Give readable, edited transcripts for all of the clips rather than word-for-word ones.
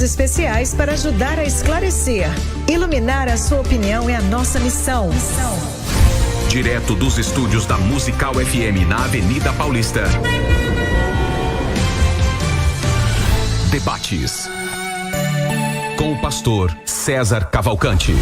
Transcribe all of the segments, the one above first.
especiais para ajudar a esclarecer. Iluminar a sua opinião é a nossa missão. Direto dos estúdios da Musical FM na Avenida Paulista. Debates com o pastor César Cavalcante.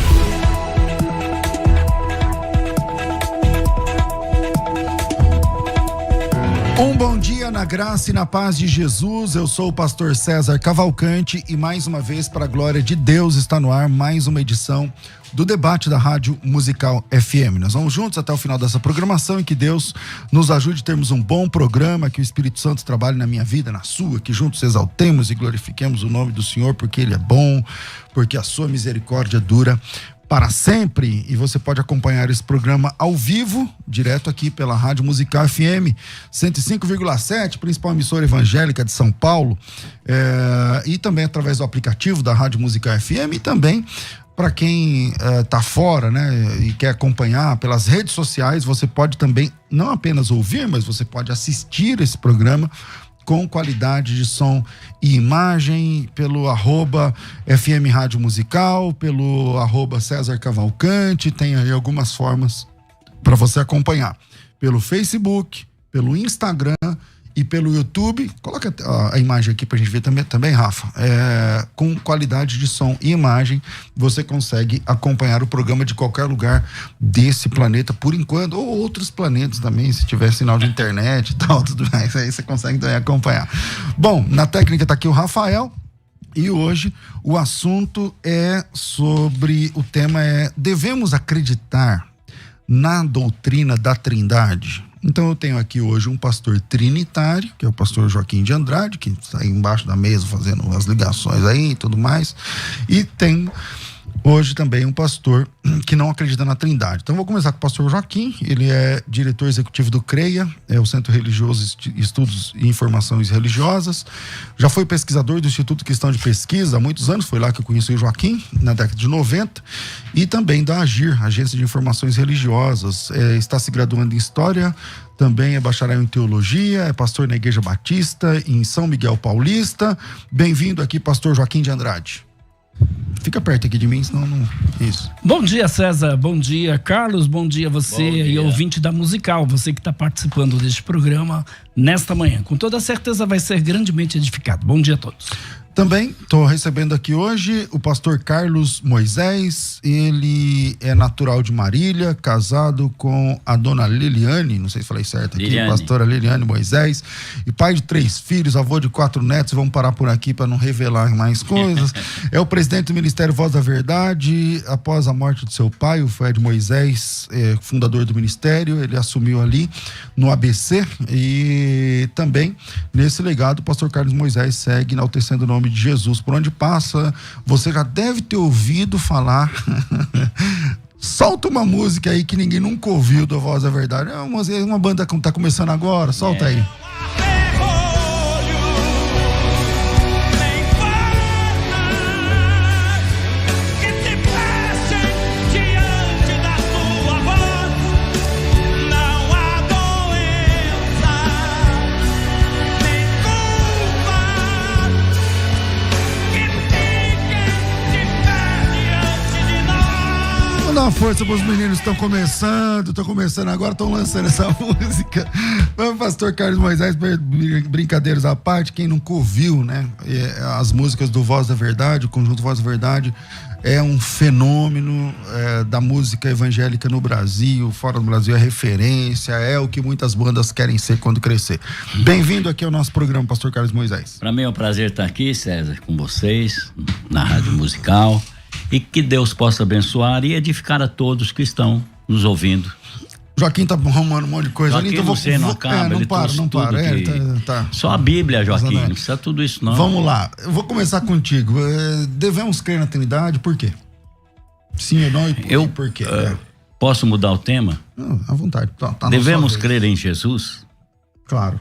Um bom dia na graça e na paz de Jesus. Eu sou o pastor César Cavalcante e mais uma vez, para a glória de Deus, está no ar mais uma edição do debate da Rádio Musical FM. Nós vamos juntos até o final dessa programação e que Deus nos ajude a termos um bom programa, que o Espírito Santo trabalhe na minha vida, na sua, que juntos exaltemos e glorifiquemos o nome do Senhor, porque Ele é bom, porque a sua misericórdia dura para sempre. E você pode acompanhar esse programa ao vivo, direto aqui pela Rádio Musical FM 105,7, principal emissora evangélica de São Paulo, e também através do aplicativo da Rádio Musical FM, e também para quem tá fora, né, e quer acompanhar pelas redes sociais, você pode também não apenas ouvir, mas você pode assistir esse programa com qualidade de som e imagem, pelo @FM Rádio Musical, pelo @César Cavalcante. Tem aí algumas formas para você acompanhar. Pelo Facebook, pelo Instagram e pelo YouTube. Coloca a imagem aqui pra gente ver também, Rafa. Com qualidade de som e imagem, você consegue acompanhar o programa de qualquer lugar desse planeta, por enquanto, ou outros planetas também, se tiver sinal de internet e tal, tudo mais, aí você consegue também acompanhar. Bom, na técnica tá aqui o Rafael, e hoje o assunto o tema é: devemos acreditar na doutrina da Trindade? Então eu tenho aqui hoje um pastor trinitário, que é o pastor Joaquim de Andrade, que está aí embaixo da mesa fazendo as ligações aí e tudo mais. E tem hoje também um pastor que não acredita na Trindade. Então vou começar com o pastor Joaquim. Ele é diretor executivo do CREIA, o Centro Religioso Estudos e Informações Religiosas. Já foi pesquisador do Instituto Cristão de Pesquisa há muitos anos, foi lá que eu conheci o Joaquim, na década de 90. E também da AGIR, Agência de Informações Religiosas. Está se graduando em História, também é bacharel em Teologia, é pastor na Igreja Batista em São Miguel Paulista. Bem-vindo aqui, pastor Joaquim de Andrade. Fica perto aqui de mim, senão não... Isso. Bom dia, César. Bom dia, Carlos. Bom dia a você e ouvinte da Musical, você que está participando deste programa nesta manhã. Com toda certeza vai ser grandemente edificado. Bom dia a todos. Também estou recebendo aqui hoje o pastor Carlos Moisés. Ele é natural de Marília, casado com a dona Liliane, não sei se falei certo aqui, pastora Liliane Moisés, e pai de 3 filhos, avô de 4 netos. Vamos parar por aqui para não revelar mais coisas. É o presidente do Ministério Voz da Verdade. Após a morte de seu pai, o Fred Moisés, fundador do ministério, ele assumiu ali no ABC, e também nesse legado o pastor Carlos Moisés segue enaltecendo o nome de Jesus por onde passa. Você já deve ter ouvido falar. Solta uma música aí que ninguém nunca ouviu da Voz da Verdade. É uma banda que tá começando agora. Solta aí. Dá uma força para os meninos que estão começando agora, estão lançando essa música. Vamos, pastor Carlos Moisés, brincadeiras à parte, quem nunca ouviu, né, as músicas do Voz da Verdade, o conjunto Voz da Verdade é um fenômeno da música evangélica no Brasil, fora do Brasil é referência, é o que muitas bandas querem ser quando crescer. Bem-vindo aqui ao nosso programa, pastor Carlos Moisés. Para mim é um prazer estar aqui, César, com vocês, na Rádio Musical. E que Deus possa abençoar e edificar a todos que estão nos ouvindo. Joaquim tá arrumando um monte de coisa ali, então você não acaba, não para. Tá. Só a Bíblia, Joaquim, não precisa tudo isso não. Vamos lá, eu vou começar contigo. Devemos crer na Trindade, por quê? Sim ou não e por quê? Posso mudar o tema? Não, à vontade. Tá Devemos crer em Jesus? Claro.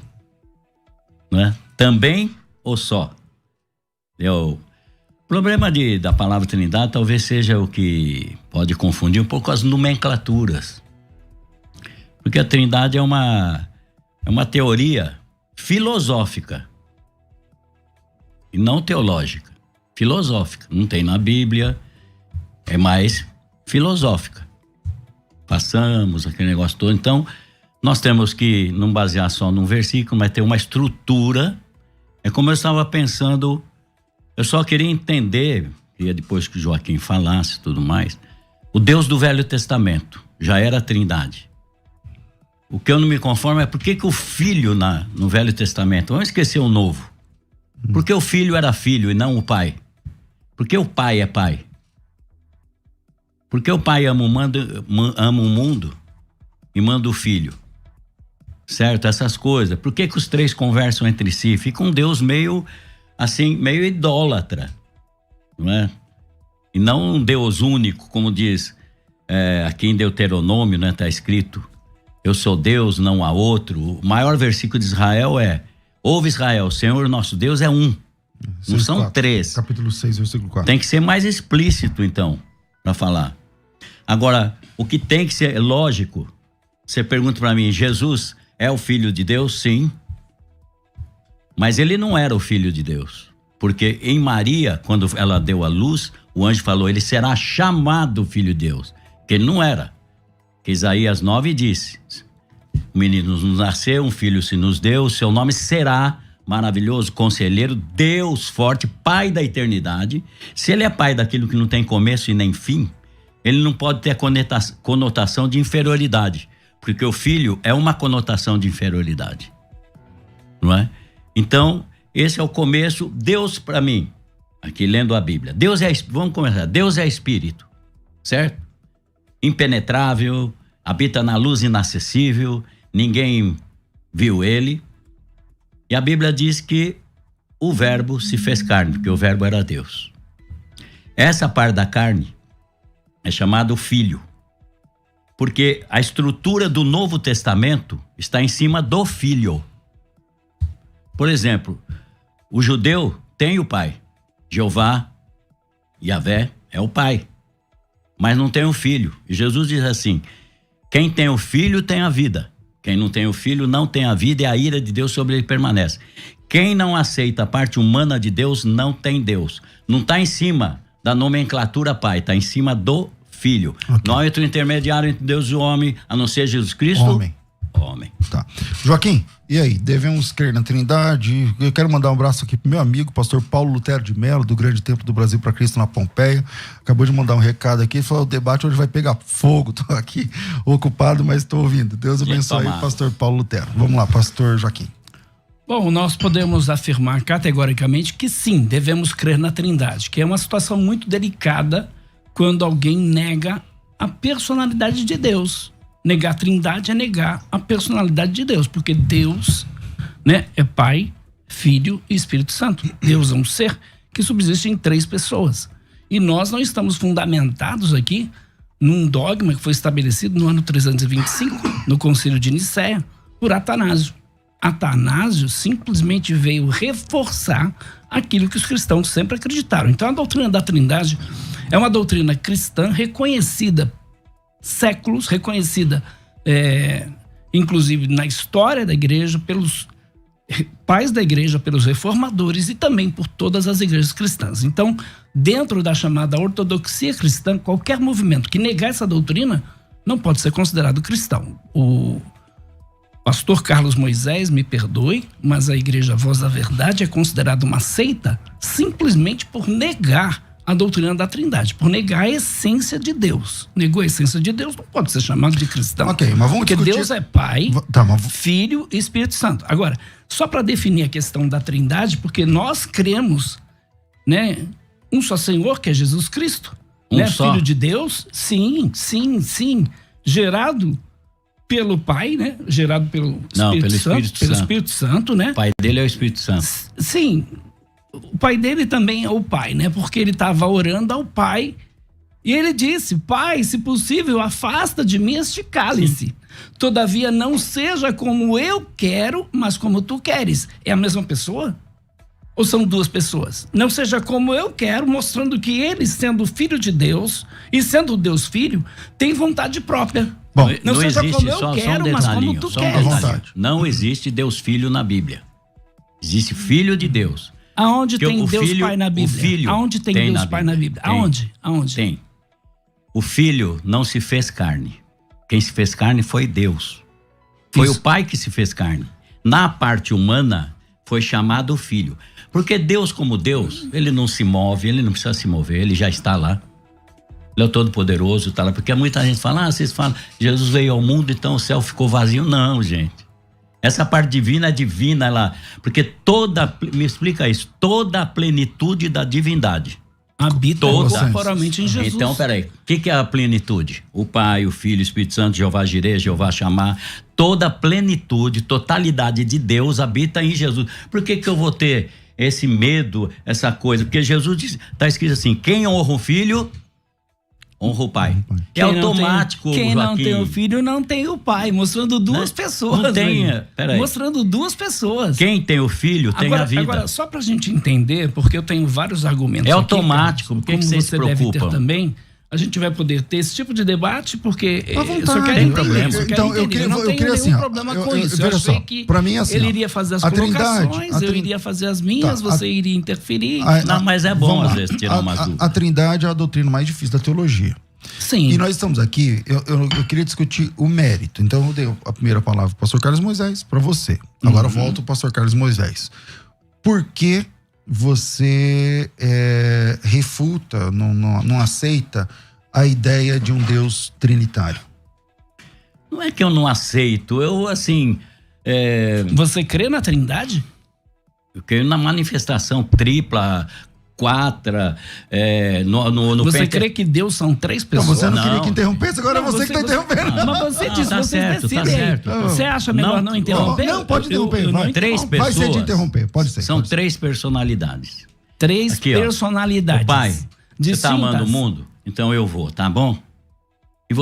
Né? Também ou só? O problema da palavra Trindade talvez seja o que pode confundir um pouco as nomenclaturas. Porque a Trindade é uma teoria filosófica e não teológica. filosófica. Não tem na Bíblia, é mais filosófica. Passamos aquele negócio todo. Então, nós temos que não basear só num versículo, mas ter uma estrutura. É como eu estava pensando, eu só queria entender, e depois que o Joaquim falasse e tudo mais, o Deus do Velho Testamento já era a Trindade. O que eu não me conformo é por que o Filho no Velho Testamento, vamos esquecer o Novo, por que o Filho era filho e não o Pai? Por que o Pai é Pai? Por que o Pai ama o mundo e manda o Filho? Certo? Essas coisas. Por que os três conversam entre si? Fica um Deus meio assim, meio idólatra, não é? E não um Deus único, como diz aqui em Deuteronômio, né? Tá escrito, eu sou Deus, não há outro. O maior versículo de Israel é: ouve Israel, o Senhor nosso Deus é um. Não são 4, três. Capítulo 6, versículo 4. Tem que ser mais explícito, então, para falar. Agora, o que tem que ser lógico, você pergunta para mim, Jesus é o Filho de Deus? Sim. Mas ele não era o Filho de Deus. Porque em Maria, quando ela deu a luz, o anjo falou, ele será chamado Filho de Deus. Que ele não era. Que Isaías 9 disse, o menino nos nasceu, um filho se nos deu, seu nome será maravilhoso, conselheiro, Deus forte, Pai da eternidade. Se ele é pai daquilo que não tem começo e nem fim, ele não pode ter a conotação de inferioridade, porque o filho é uma conotação de inferioridade, não é? Então, esse é o começo. Deus, para mim, aqui lendo a Bíblia, vamos começar, Deus é Espírito, certo? Impenetrável, habita na luz inacessível, ninguém viu ele. E a Bíblia diz que o Verbo se fez carne, porque o Verbo era Deus. Essa parte da carne é chamado Filho, porque a estrutura do Novo Testamento está em cima do Filho. Por exemplo, o judeu tem o pai, Jeová, Yahvé é o pai, mas não tem o filho. E Jesus diz assim, quem tem o filho tem a vida, quem não tem o filho não tem a vida, e a ira de Deus sobre ele permanece. Quem não aceita a parte humana de Deus não tem Deus. Não está em cima da nomenclatura pai, está em cima do filho. Okay. Não há outro intermediário entre Deus e o homem, a não ser Jesus Cristo. Homem. Tá. Joaquim, e aí? Devemos crer na Trindade? Eu quero mandar um abraço aqui pro meu amigo, pastor Paulo Lutero de Melo, do Grande Templo do Brasil para Cristo na Pompeia. Acabou de mandar um recado aqui, falou: o debate hoje vai pegar fogo. Tô aqui ocupado, mas tô ouvindo. Deus abençoe aí, pastor Paulo Lutero. Vamos lá, pastor Joaquim. Bom, nós podemos afirmar categoricamente que sim, devemos crer na Trindade, que é uma situação muito delicada quando alguém nega a personalidade de Deus. Negar a Trindade é negar a personalidade de Deus, porque Deus, né, é Pai, Filho e Espírito Santo. Deus é um ser que subsiste em 3 pessoas. E nós não estamos fundamentados aqui num dogma que foi estabelecido no ano 325, no Concílio de Nicéia, por Atanásio. Atanásio simplesmente veio reforçar aquilo que os cristãos sempre acreditaram. Então a doutrina da Trindade é uma doutrina cristã reconhecida séculos, reconhecida inclusive na história da igreja, pelos pais da igreja, pelos reformadores e também por todas as igrejas cristãs. Então, dentro da chamada ortodoxia cristã, qualquer movimento que negar essa doutrina não pode ser considerado cristão. O pastor Carlos Moisés, me perdoe, mas a igreja Voz da Verdade é considerada uma seita simplesmente por negar a doutrina da Trindade, por negar a essência de Deus. Negou a essência de Deus, não pode ser chamado de cristão. Ok, mas vamos porque discutir... Deus é Pai, Filho e Espírito Santo. Agora, só para definir a questão da Trindade, porque nós cremos, né, um só Senhor, que é Jesus Cristo, né, Filho de Deus, sim, gerado pelo Pai, né, gerado pelo Espírito Santo, né? O Pai dele é o Espírito Santo. Sim. O pai dele também é o Pai, né? Porque ele estava orando ao Pai e ele disse: Pai, se possível, afasta de mim este cálice. Sim. Todavia não seja como eu quero, mas como tu queres. É a mesma pessoa? Ou são 2 pessoas? Não seja como eu quero, mostrando que ele, sendo filho de Deus e sendo Deus filho, tem vontade própria. Bom, não seja como eu quero, mas como tu queres. Não existe Deus Filho na Bíblia. Existe Filho de Deus. Aonde tem Deus filho, Pai na Bíblia? O filho Aonde tem Deus Pai na Bíblia? Tem. Aonde? Tem. O filho não se fez carne. Quem se fez carne foi Deus. Foi Isso. o Pai que se fez carne. Na parte humana, foi chamado o filho. Porque Deus, como Deus, ele não se move, ele não precisa se mover, ele já está lá. Ele é o Todo-Poderoso, está lá. Porque muita gente fala, vocês falam, Jesus veio ao mundo, então o céu ficou vazio. Não, gente. Essa parte divina é divina lá. Porque me explica isso, toda a plenitude da divindade. Habita corporalmente em Jesus. Então, peraí, o que é a plenitude? O Pai, o Filho, o Espírito Santo, Jeová Jireh, Jeová Shammah, toda a plenitude, totalidade de Deus habita em Jesus. Por que eu vou ter esse medo, essa coisa? Porque Jesus diz, está escrito assim, quem honra o Filho, honra o Pai. É automático, Quem Joaquim. não tem o filho, não tem o pai. Mostrando duas pessoas. Não tem, peraí. Mostrando duas pessoas. Quem tem o filho, tem a vida. Agora, só pra gente entender, porque eu tenho vários argumentos É aqui, automático, Carlos, por que como vocês você se deve ter preocupam? também, a gente vai poder ter esse tipo de debate, porque À vontade, só quero tem entender. problema. Só quero Então, eu entender. queria- não eu tenho queria nenhum assim, ó, problema eu- com eu- isso. veja Eu achei só, que pra mim é assim, ele ó, iria fazer as a Trindade- colocações, eu iria fazer as minhas, Tá, você iria interferir. Não, mas é bom, Vamos lá. às vezes, tirar umas dúvidas. A Trindade é a doutrina mais difícil da teologia. Sim. E nós estamos aqui, eu queria discutir o mérito. Então eu dei a primeira palavra para o pastor Carlos Moisés, para você. Agora eu volto ao pastor Carlos Moisés. Por que você refuta, não aceita a ideia de um Deus trinitário? Não é que eu não aceito, eu assim... Você crê na Trindade? Eu creio na manifestação tripla, quatra, no Você Pente- crê que Deus são três Não, pessoas? você não, queria Não. que interrompesse, agora é você que está interrompendo. Mas você disse, tá vocês certo, tá decidem. certo. Você acha melhor não interromper? Não, pode interromper, Eu não vai. Três interrompo. Vai ser de pessoas. interromper, pode ser. São pode ser. três personalidades. Três Aqui, ó. personalidades. O Pai, você distintas. tá amando o mundo? Então eu vou, tá bom? E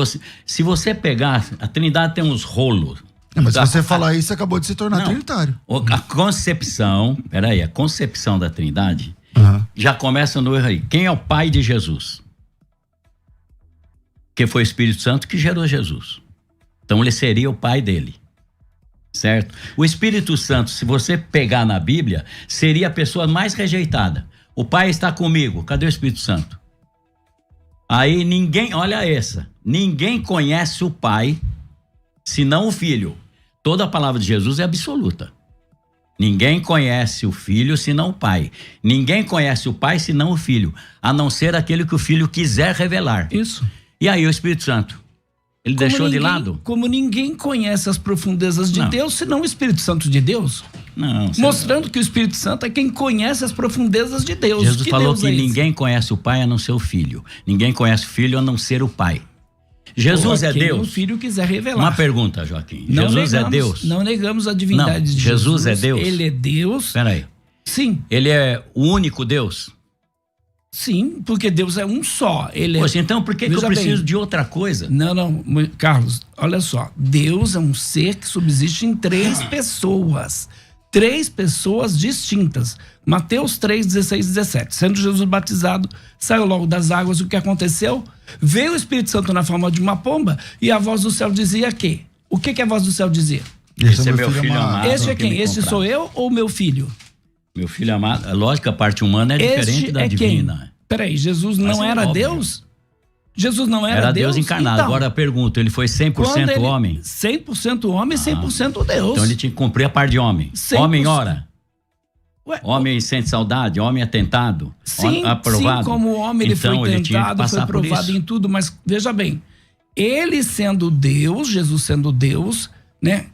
se você pegar, a Trindade tem uns rolos. Não, mas se você falar isso, você acabou de se tornar Não. trinitário. A concepção, a concepção da Trindade Aham. já começa no erro aí. Quem é o pai de Jesus? Que foi o Espírito Santo que gerou Jesus. Então ele seria o pai dele. Certo? O Espírito Santo, se você pegar na Bíblia, seria a pessoa mais rejeitada. O pai está comigo. Cadê o Espírito Santo? Aí ninguém conhece o pai senão o filho. Toda a palavra de Jesus é absoluta. Ninguém conhece o filho senão o pai. Ninguém conhece o pai senão o filho, a não ser aquele que o filho quiser revelar. Isso. E aí o Espírito Santo? Ele deixou de lado? Como ninguém conhece as profundezas de Não. Deus, senão o Espírito Santo de Deus. Não. Mostrando que o Espírito Santo é quem conhece as profundezas de Deus. Jesus Que falou Deus que é esse? ninguém conhece o pai a não ser o filho. Ninguém conhece o filho a não ser o pai. Jesus Ou a é quem Deus? o filho quiser revelar. Uma pergunta, Joaquim. Não Jesus negamos, é Deus? Não negamos a divindade Não, de Jesus Jesus. é Deus? Ele é Deus. Peraí. Sim, Ele é o único Deus? sim, porque Deus é um só. Ele é... Poxa, então por que eu Veja preciso bem. de outra coisa? Não, Carlos, olha só. Deus é um ser que subsiste em três pessoas. Três pessoas distintas. Mateus 3, 16, 17. Sendo Jesus batizado, saiu logo das águas. O que aconteceu? Veio o Espírito Santo na forma de uma pomba e a voz do céu dizia que? O que a voz do céu dizia? Esse é meu filho amado. Este é que me quem? Este compraram. sou eu ou meu filho? Meu filho amado. Lógico que a parte humana é diferente Este da é divina. quem? Peraí, Jesus Mas não é era óbvio. Deus? Jesus não era Deus encarnado. Então, Agora eu pergunto, ele foi 100% homem? 100% homem, 100% Deus. Então ele tinha que cumprir a parte de homem. 100%. Homem ora. Ué, Homem sente saudade, homem é tentado, sim, aprovado. sim, como homem ele Então, foi ele tinha que tentado, foi passar por provado isso. em tudo, mas veja bem, ele sendo Deus, Jesus sendo Deus, né?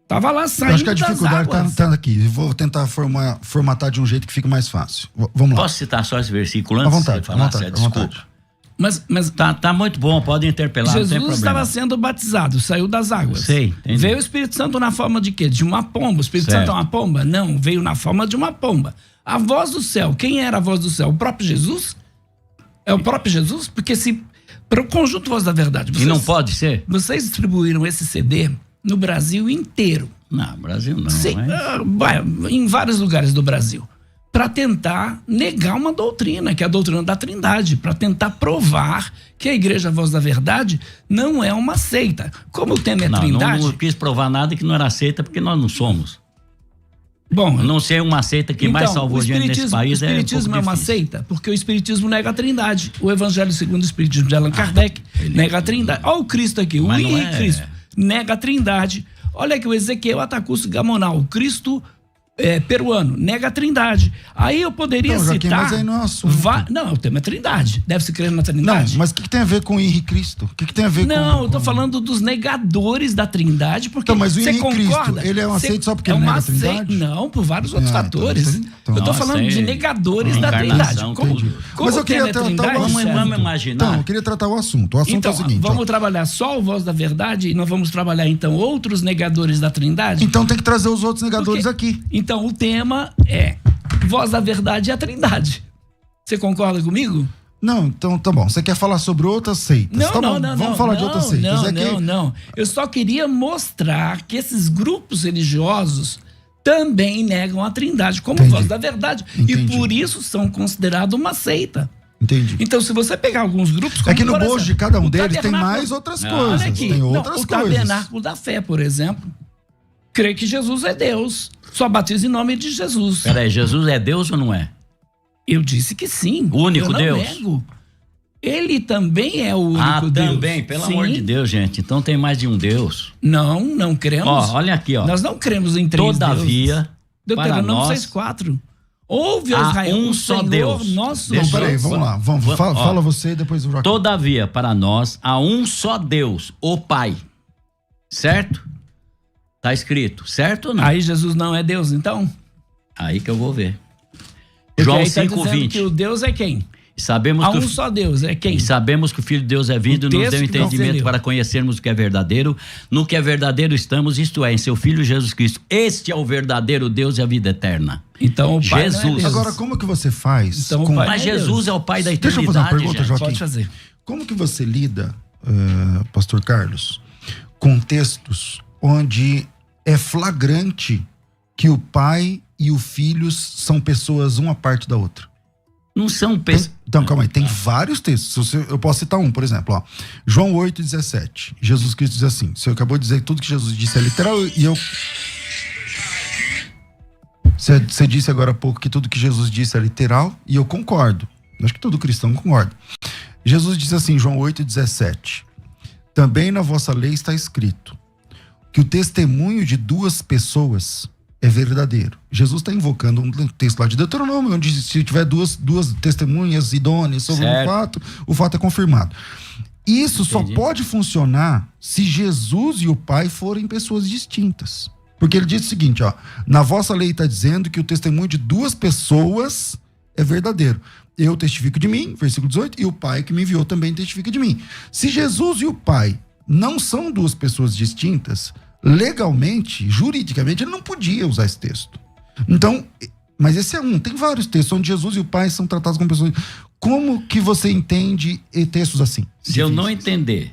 Tava lá Eu saindo acho que a das dificuldade águas. tá aqui. Eu vou tentar formatar de um jeito que fique mais fácil. Vamos lá. Posso citar só esse versículo À antes vontade, de falar? à vontade, à Desculpa. vontade. Mas Tá muito bom, pode interpelar, não tem Jesus problema. estava sendo batizado, saiu das águas. Sei, entendi. Veio o Espírito Santo na forma de quê? De uma pomba. O Espírito Certo. Santo é uma pomba? Não, veio na forma de uma pomba. A voz do céu, quem era a voz do céu? O próprio Jesus? É o próprio Jesus? Porque para o Conjunto Voz da Verdade, E não pode ser? vocês distribuíram esse CD no Brasil inteiro. Não, Brasil não. Sim, Mas... em vários lugares do Brasil. Para tentar negar uma doutrina, que é a doutrina da Trindade, para tentar provar que a Igreja Voz da Verdade não é uma seita. Como o tema é Trindade... Não quis provar nada que não era aceita porque nós não somos. Bom, não sei uma seita que mais salvou gente nesse país. O espiritismo é uma seita, porque o espiritismo nega a Trindade. O Evangelho segundo o Espiritismo de Allan Kardec nega a Trindade. Olha o Cristo aqui, o Henrique Cristo nega a Trindade. Olha aqui o Ezequiel Atacusso Gamonal, o Cristo peruano, nega a Trindade. Aí eu poderia citar... Mas aí não é assunto. Não, o tema é Trindade. Deve-se crer na Trindade. Não, mas o que tem a ver com o Henrique Cristo? O que tem a ver com... Não, eu tô falando dos negadores da Trindade, porque então, mas o você Henrique concorda? Cristo, ele é uma seita só porque ele nega a Trindade? Não, por vários outros fatores. Então, eu tô falando de negadores da Trindade. Mas eu queria tratar o assunto. Vamos imaginar. Então, eu queria tratar o assunto. O assunto é o seguinte. Vamos trabalhar só o Voz da Verdade e não vamos trabalhar, então, outros negadores da Trindade? Então tem que trazer os outros negadores aqui. Então, o tema é Voz da Verdade e a Trindade. Você concorda comigo? Não, então tá bom. Você quer falar sobre outras seitas? Não, Vamos falar de outras seitas. Não. Eu só queria mostrar que esses grupos religiosos também negam a Trindade como Voz da Verdade. E por isso são considerados uma seita. Entendi. Então, se você pegar alguns grupos... Como, que no bojo de cada um deles tem mais outras coisas. Olha aqui, tem outras coisas. O Tabernáculo da Fé, por exemplo, crê que Jesus é Deus. Só batiza em nome de Jesus. Peraí, Jesus é Deus ou não é? Eu disse que sim. O único Deus? Nego. Ele também é o único Deus. Também, pelo amor de Deus, gente. Então tem mais de um Deus. Não cremos. Olha aqui, Nós não cremos em três Todavia, deuses. para nós... 6,4. Ouve, Israel, um só Senhor, Deus. Nosso Deus. Peraí, vamos lá. Fala você e depois o Joaquim. Todavia, para nós, há um só Deus, o Pai. Certo? Tá escrito, certo ou não? Aí Jesus não é Deus, então? Aí que eu vou ver. Porque João aí tá 5:20. que o Deus é quem? Sabemos há que um só Deus, é quem? E sabemos que o Filho de Deus é vindo e nos deu entendimento para conhecermos o que é verdadeiro. No que é verdadeiro estamos, isto é, em seu Filho Jesus Cristo. Este é o verdadeiro Deus e a vida eterna. Então o Pai Jesus. Não é Deus. Agora, como que você faz? Então, o Pai Mas Jesus é o Pai da eternidade. Deixa eu fazer uma pergunta, gente. Joaquim. Pode fazer. Como que você lida, Pastor Carlos, com textos onde é flagrante que o pai e o filho são pessoas uma parte da outra? Não são pessoas... Então, calma aí, tem vários textos. Eu posso citar um, por exemplo, ó. João 8,17. Jesus Cristo diz assim, você acabou de dizer que tudo que Jesus disse é literal e eu... Você disse agora há pouco que tudo que Jesus disse é literal e eu concordo. Acho que todo cristão concorda. Jesus diz assim, João 8,17. Também na vossa lei está escrito que o testemunho de duas pessoas é verdadeiro. Jesus está invocando um texto lá de Deuteronômio, onde se tiver duas testemunhas idôneas sobre um fato, o fato é confirmado. Isso só pode funcionar se Jesus e o Pai forem pessoas distintas. Porque ele diz o seguinte, ó, na vossa lei está dizendo que o testemunho de duas pessoas é verdadeiro. Eu testifico de mim, versículo 18, e o Pai que me enviou também testifica de mim. Se Jesus e o Pai não são duas pessoas distintas, legalmente, juridicamente, ele não podia usar esse texto. Então, mas esse é um. Tem vários textos onde Jesus e o Pai são tratados como pessoas. Como que você entende textos assim? Se eu não entender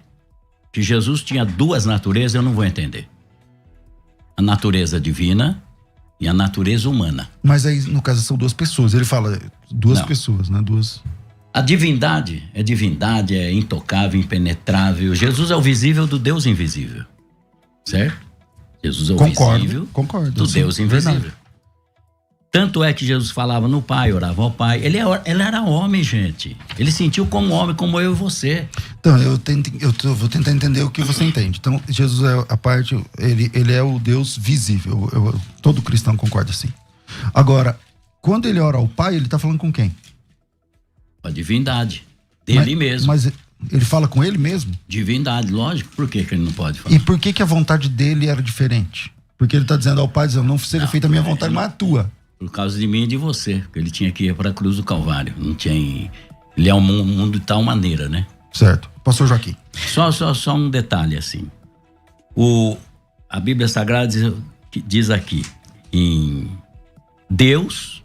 que Jesus tinha duas naturezas, eu não vou entender. A natureza divina e a natureza humana. Mas aí, no caso, são duas pessoas. Ele fala duas pessoas, né? Duas... A divindade, é intocável, impenetrável. Jesus é o visível do Deus invisível. Certo? Jesus é o visível do Deus invisível. Verdade. Tanto é que Jesus falava no Pai, orava ao Pai. Ele era homem, gente. Ele sentiu como homem, como eu e você. Então, eu vou tentar entender o que você entende. Então, Jesus é a parte, ele é o Deus visível. Todo cristão concorda assim. Agora, quando ele ora ao Pai, ele está falando com quem? A divindade. Dele mesmo. Mas ele fala com ele mesmo? Divindade, lógico. Por que ele não pode falar? E por que a vontade dele era diferente? Porque ele está dizendo ao Pai, dizendo, não seja feita a minha vontade, mas a tua. Por causa de mim e de você. Porque ele tinha que ir para a cruz do Calvário. Não tinha... Ele é um mundo de tal maneira, né? Certo. Pastor Joaquim. Só um detalhe, assim. A Bíblia Sagrada diz aqui, em Deus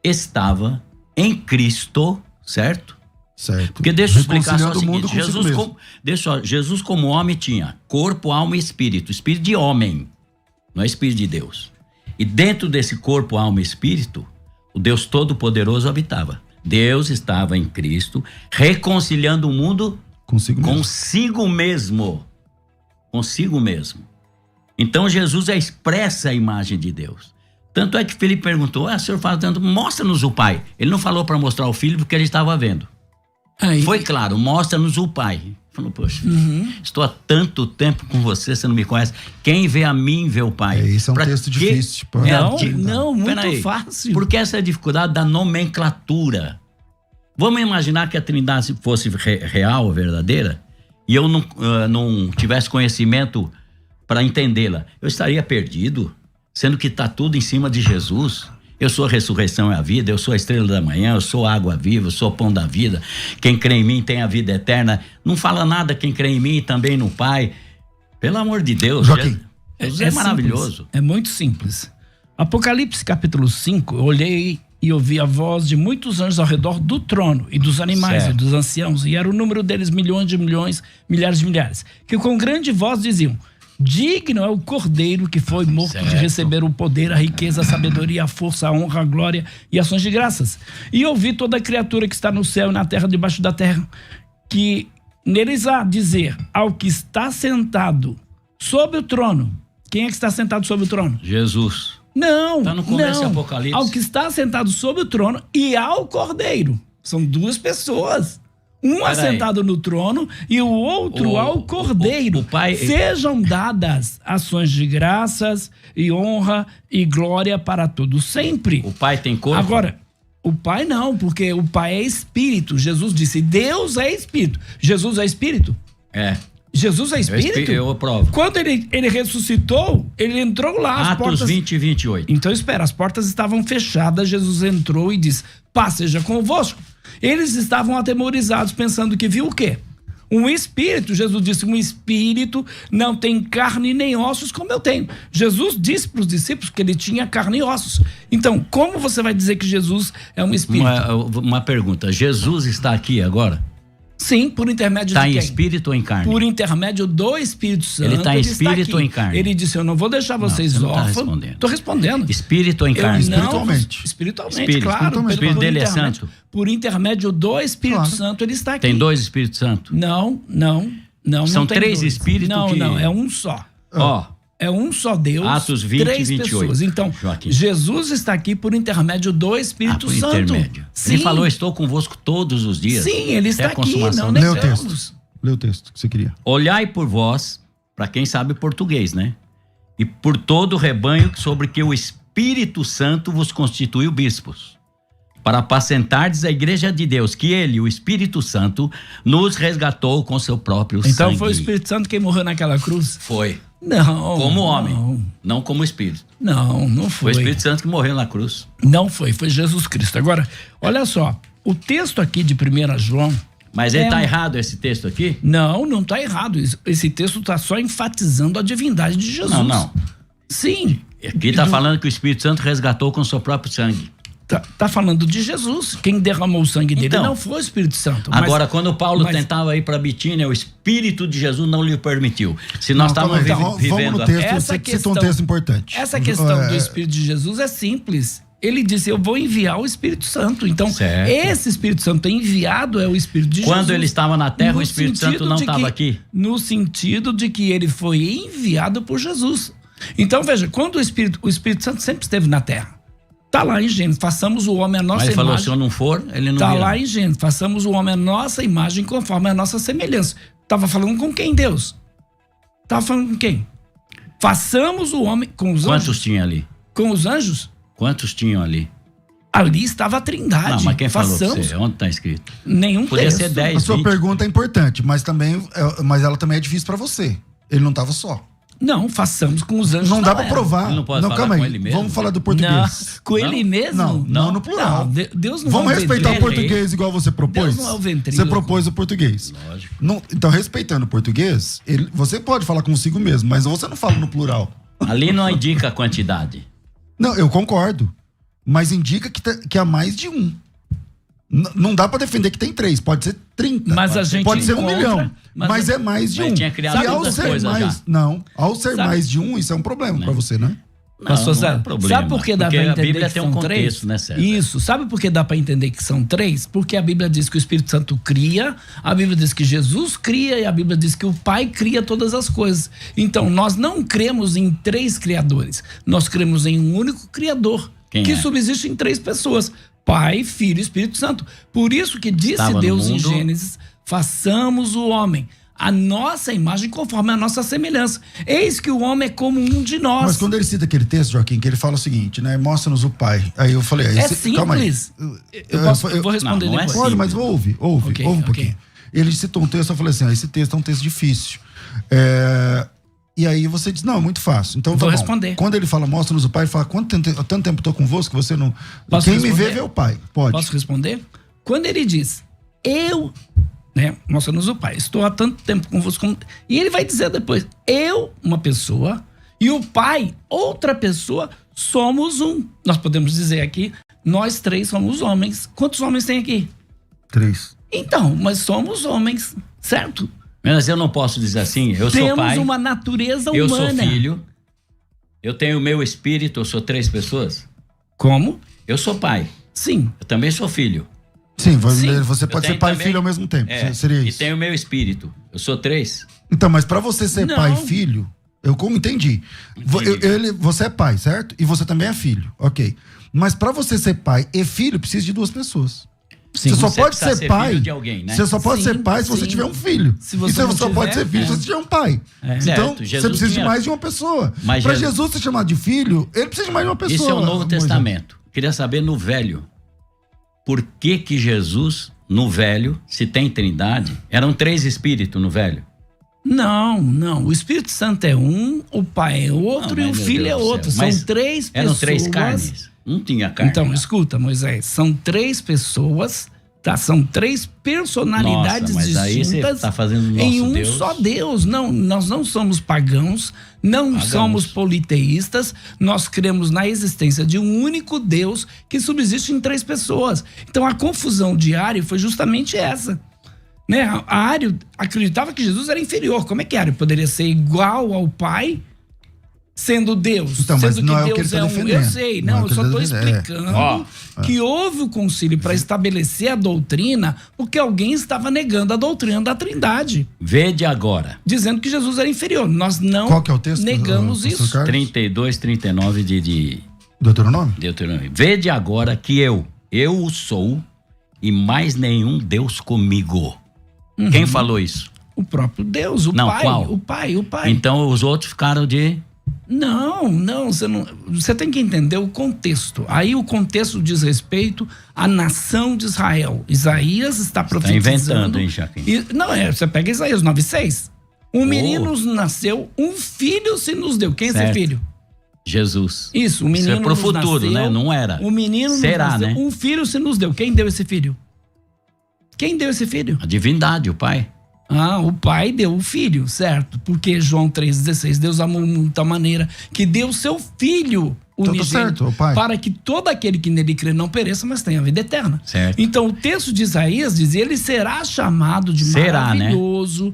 estava em Cristo, certo? Certo. Porque deixa eu explicar só o seguinte, Jesus como homem tinha corpo, alma e espírito. Espírito de homem, não é espírito de Deus. E dentro desse corpo, alma e espírito, o Deus Todo-Poderoso habitava. Deus estava em Cristo, reconciliando o mundo consigo mesmo. Então Jesus expressa a imagem de Deus. Tanto é que Felipe perguntou, o senhor fala tanto, mostra-nos o Pai. Ele não falou para mostrar o Filho porque ele estava vendo. Aí, Foi claro, mostra-nos o Pai. Falou, poxa, estou há tanto tempo com você não me conhece. Quem vê a mim, vê o Pai. Isso é um texto difícil. Tipo, não, muito Peraí, fácil. Porque essa é a dificuldade da nomenclatura. Vamos imaginar que a Trindade fosse real, verdadeira, e eu não tivesse conhecimento para entendê-la. Eu estaria perdido, sendo que está tudo em cima de Jesus. Eu sou a ressurreição e a vida, eu sou a estrela da manhã, eu sou a água viva, eu sou o pão da vida. Quem crê em mim tem a vida eterna. Não fala nada quem crê em mim e também no Pai. Pelo amor de Deus. Joaquim. Jesus é maravilhoso. Simples, é muito simples. Apocalipse capítulo 5, eu olhei e ouvi a voz de muitos anjos ao redor do trono e dos animais Certo. e dos anciãos, e era o número deles milhões de milhões, milhares de milhares, que com grande voz diziam: digno é o Cordeiro que foi morto de Certo. receber o poder, a riqueza, a sabedoria, a força, a honra, a glória e ações de graças. E ouvi toda criatura que está no céu e na terra, debaixo da terra, que neles há dizer ao que está sentado sobre o trono. Quem é que está sentado sobre o trono? Jesus. Não, Tá no começo não. de Apocalipse. Ao que está sentado sobre o trono e ao Cordeiro. São duas pessoas. Um Peraí. assentado no trono e o outro ao Cordeiro. o Pai- Sejam dadas ações de graças e honra e glória para todos sempre. O Pai tem corpo? Agora, o Pai não, porque o Pai é Espírito. Jesus disse, Deus é Espírito. Jesus é Espírito? É. Jesus é Espírito? Eu aprovo. Quando ele ressuscitou, ele entrou lá, as Atos portas... 20 e 28. Então espera, as portas estavam fechadas, Jesus entrou e disse, paz seja convosco. Eles estavam atemorizados, pensando que viu o quê? Um espírito. Jesus disse, um espírito não tem carne nem ossos como eu tenho. Jesus disse para os discípulos que ele tinha carne e ossos. Então, como você vai dizer que Jesus é um espírito? Uma pergunta, Jesus está aqui agora? Sim, por intermédio Está de em quem? espírito ou em carne? Por intermédio do Espírito Santo. Ele está em espírito aqui. ou em carne? Ele disse, eu não vou deixar vocês você não tá órfãos. respondendo. Estou respondendo. Espírito ou em Eu carne? não- Espiritualmente. Espiritualmente, Espírito. claro. Espiritualmente. O Espírito dele é intermédio- santo? Por intermédio do Espírito Claro. Santo, ele está aqui. Tem dois Espíritos Santos? Não. São não tem três dois. espíritos Não, que- não, é um só. Ó, É um só Deus, Atos 20 três e 28. pessoas. Então, Joaquim. Jesus está aqui por intermédio do Espírito por Santo. intermédio. Sim. Ele falou, estou convosco todos os dias. Sim, ele até está a aqui, consumação não da- Lê o negamos. texto. Lê o texto que você queria. Olhai por vós, para quem sabe português, né? E por todo o rebanho sobre que o Espírito Santo vos constituiu bispos, para apacentardes a igreja de Deus, que ele, o Espírito Santo, nos resgatou com seu próprio sangue. Então foi o Espírito Santo quem morreu naquela cruz? Foi. Não. Como homem, não como Espírito. Não Foi foi. o Espírito Santo que morreu na cruz. Não foi Jesus Cristo. Agora, olha só, o texto aqui de 1 João... Mas ele está errado esse texto aqui? Não está errado. Esse texto está só enfatizando a divindade de Jesus. Não. Sim. Aqui está falando que o Espírito Santo resgatou com seu próprio sangue. Tá falando de Jesus. Quem derramou o sangue dele Então, não foi o Espírito Santo. Agora, quando Paulo tentava ir para Bitínia, o Espírito de Jesus não lhe permitiu. Se nós estávamos Vamos vivendo... no texto, essa você citou um questão- texto importante. Essa questão do Espírito de Jesus é simples. Ele disse, eu vou enviar o Espírito Santo. Então, Certo. esse Espírito Santo enviado é o Espírito de Jesus. Quando ele estava na terra, No o Espírito sentido Santo não de estava que- aqui? No sentido de que ele foi enviado por Jesus. Então, veja, quando o Espírito Santo sempre esteve na terra. Tá lá em Gênesis, façamos o homem à nossa Mas ele falou, imagem. se eu não for, ele não Tá virá. lá em Gênesis, façamos o homem à nossa imagem conforme a nossa semelhança. Tava falando com quem, Deus? Tava falando com quem? Façamos o homem com os Quantos anjos. tinha ali? Com os anjos? Quantos tinham ali? Ali estava a Trindade. Não, mas quem falou pra Façamos você? Onde está escrito? nenhum Podia texto. ser 10, A sua 20. pergunta é importante, mas ela também é difícil pra você. Ele não estava só. Não, façamos com os anjos. Não dá pra era. provar. Ele não pode falar calma com aí. ele mesmo? Vamos falar do Não, português. com ele mesmo? Não, no plural. Não, Deus não Vamos é um respeitar o ventríloco. português igual você propôs? Deus não é o ventríloco. Você propôs o português. Lógico. Então, respeitando o português, você pode falar consigo mesmo, mas você não fala no plural. Ali não indica a quantidade. Não, eu concordo. Mas indica que há mais de um. Não dá pra defender que tem 3, pode ser 30. Mas a gente pode ser 1 encontra- milhão. mas Mas a- é mais de mas um. tinha criado E ao outras ser coisas mais. já. Não, ao ser Sabe- mais de um, isso é um problema pra você, né? Pastor não é César, problema. sabe por que dá Porque para a entender Bíblia que tem são um contexto, três? né, César? Isso. Sabe por que dá para entender que são três? Porque a Bíblia diz que o Espírito Santo cria, a Bíblia diz que Jesus cria e a Bíblia diz que o Pai cria todas as coisas. Então, nós não cremos em três criadores. Nós cremos em um único criador Quem que é? subsiste em três pessoas: Pai, Filho e Espírito Santo. Por isso que disse Estava no Deus em mundo. Gênesis: façamos o homem a nossa imagem conforme a nossa semelhança. Eis que o homem é como um de nós. Mas quando ele cita aquele texto, Joaquim, que ele fala o seguinte, né? Mostra-nos o Pai. Aí eu falei... É simples. Eu vou responder não é depois. Pode, mas ouve Ok, um ok. pouquinho. Ele citou um texto, eu falei assim, esse texto é um texto difícil. E aí você diz, não, é muito fácil. Então, Vou tá bom. responder. Quando ele fala, mostra-nos o Pai, ele fala, tanto tempo estou convosco que você não... Posso Quem me responder? vê o Pai. Pode. Posso responder? Quando ele diz, eu, né, mostra-nos o Pai, estou há tanto tempo convosco. E ele vai dizer depois, eu, uma pessoa, e o Pai, outra pessoa, somos um. Nós podemos dizer aqui, nós três somos homens. Quantos homens tem aqui? 3. Então, mas somos homens, certo? Mas eu não posso dizer assim, eu sou Temos pai, uma natureza humana. eu sou filho, eu tenho o meu espírito, eu sou três pessoas. Como? Eu sou pai, Sim. eu também sou filho. Sim, Sim. você pode ser tenho pai e também- filho ao mesmo tempo. Seria e isso. tenho o meu espírito, eu sou três. Então, mas pra você ser Não. pai e filho, eu como entendi. Você é pai, certo? E você também é filho, ok. Mas pra você ser pai e filho, precisa de 2 pessoas. Sim. Você só Você pode precisa ser ser pai. filho de alguém, né? Você só pode Sim, ser pai se você sim. tiver um filho. Se você e você não só pode tiver, ser filho se você tiver um pai. Então, Certo, você Jesus precisa de tinha- mais de uma pessoa. Mas Pra Jesus- Jesus ser chamado de filho, ele precisa de mais de uma pessoa. Isso é o Novo Moisés. Testamento. Queria saber no Velho, por que Jesus, no Velho, se tem trindade, eram 3 espíritos no Velho? Não. O Espírito Santo é um, o Pai é outro Não, e o mas, meu Filho Deus é do céu. outro. Mas São 3 pessoas. Eram 3 carnes, não tinha carne. Então, lá. escuta, Moisés, são 3 pessoas, tá? São 3 personalidades Nossa, mas aí você distintas tá fazendo o nosso em um Deus. só Deus. Não, nós não somos pagãos, não somos politeístas, nós cremos na existência de um único Deus que subsiste em 3 pessoas. Então, a confusão de Ário foi justamente essa. Né? A Ário acreditava que Jesus era inferior. Como é que Ário poderia ser igual ao Pai, sendo Deus? Então, mas sendo não que é o que Deus ele tá Eu defendendo. sei, Não é não, o eu que só ele estou tá defendendo. explicando que houve o concílio para estabelecer a doutrina, porque alguém estava negando a doutrina da Trindade, Vede agora, dizendo que Jesus era inferior. Nós não Qual que é o texto? negamos pastor isso. Carlos? 32, 39 de Deuteronômio? Deuteronômio. Vede agora que eu o sou e mais nenhum Deus comigo. Quem falou isso? O próprio Deus, o Não, Pai, qual? o Pai, o Pai. Então os outros ficaram de... Não, você tem que entender o contexto. Aí o contexto diz respeito à nação de Israel. Isaías está profetizando. inventando, hein, Jaquim? Você pega Isaías 9:6. Um menino nos nasceu, um filho se nos deu. Quem é esse Certo. filho? Jesus. Isso, o menino Isso é pro nos futuro, nasceu, né? Não era. O menino Será, nos nasceu, né? um filho se nos deu. Quem deu esse filho? Quem deu esse filho? A divindade, o Pai. O Pai deu o Filho, certo? Porque João 3,16, Deus amou de tal maneira que deu o seu Filho Então tá unigênito certo, o Pai. para que todo aquele que nele crê não pereça, mas tenha a vida eterna. Certo. Então o texto de Isaías diz, ele será chamado de Será, maravilhoso,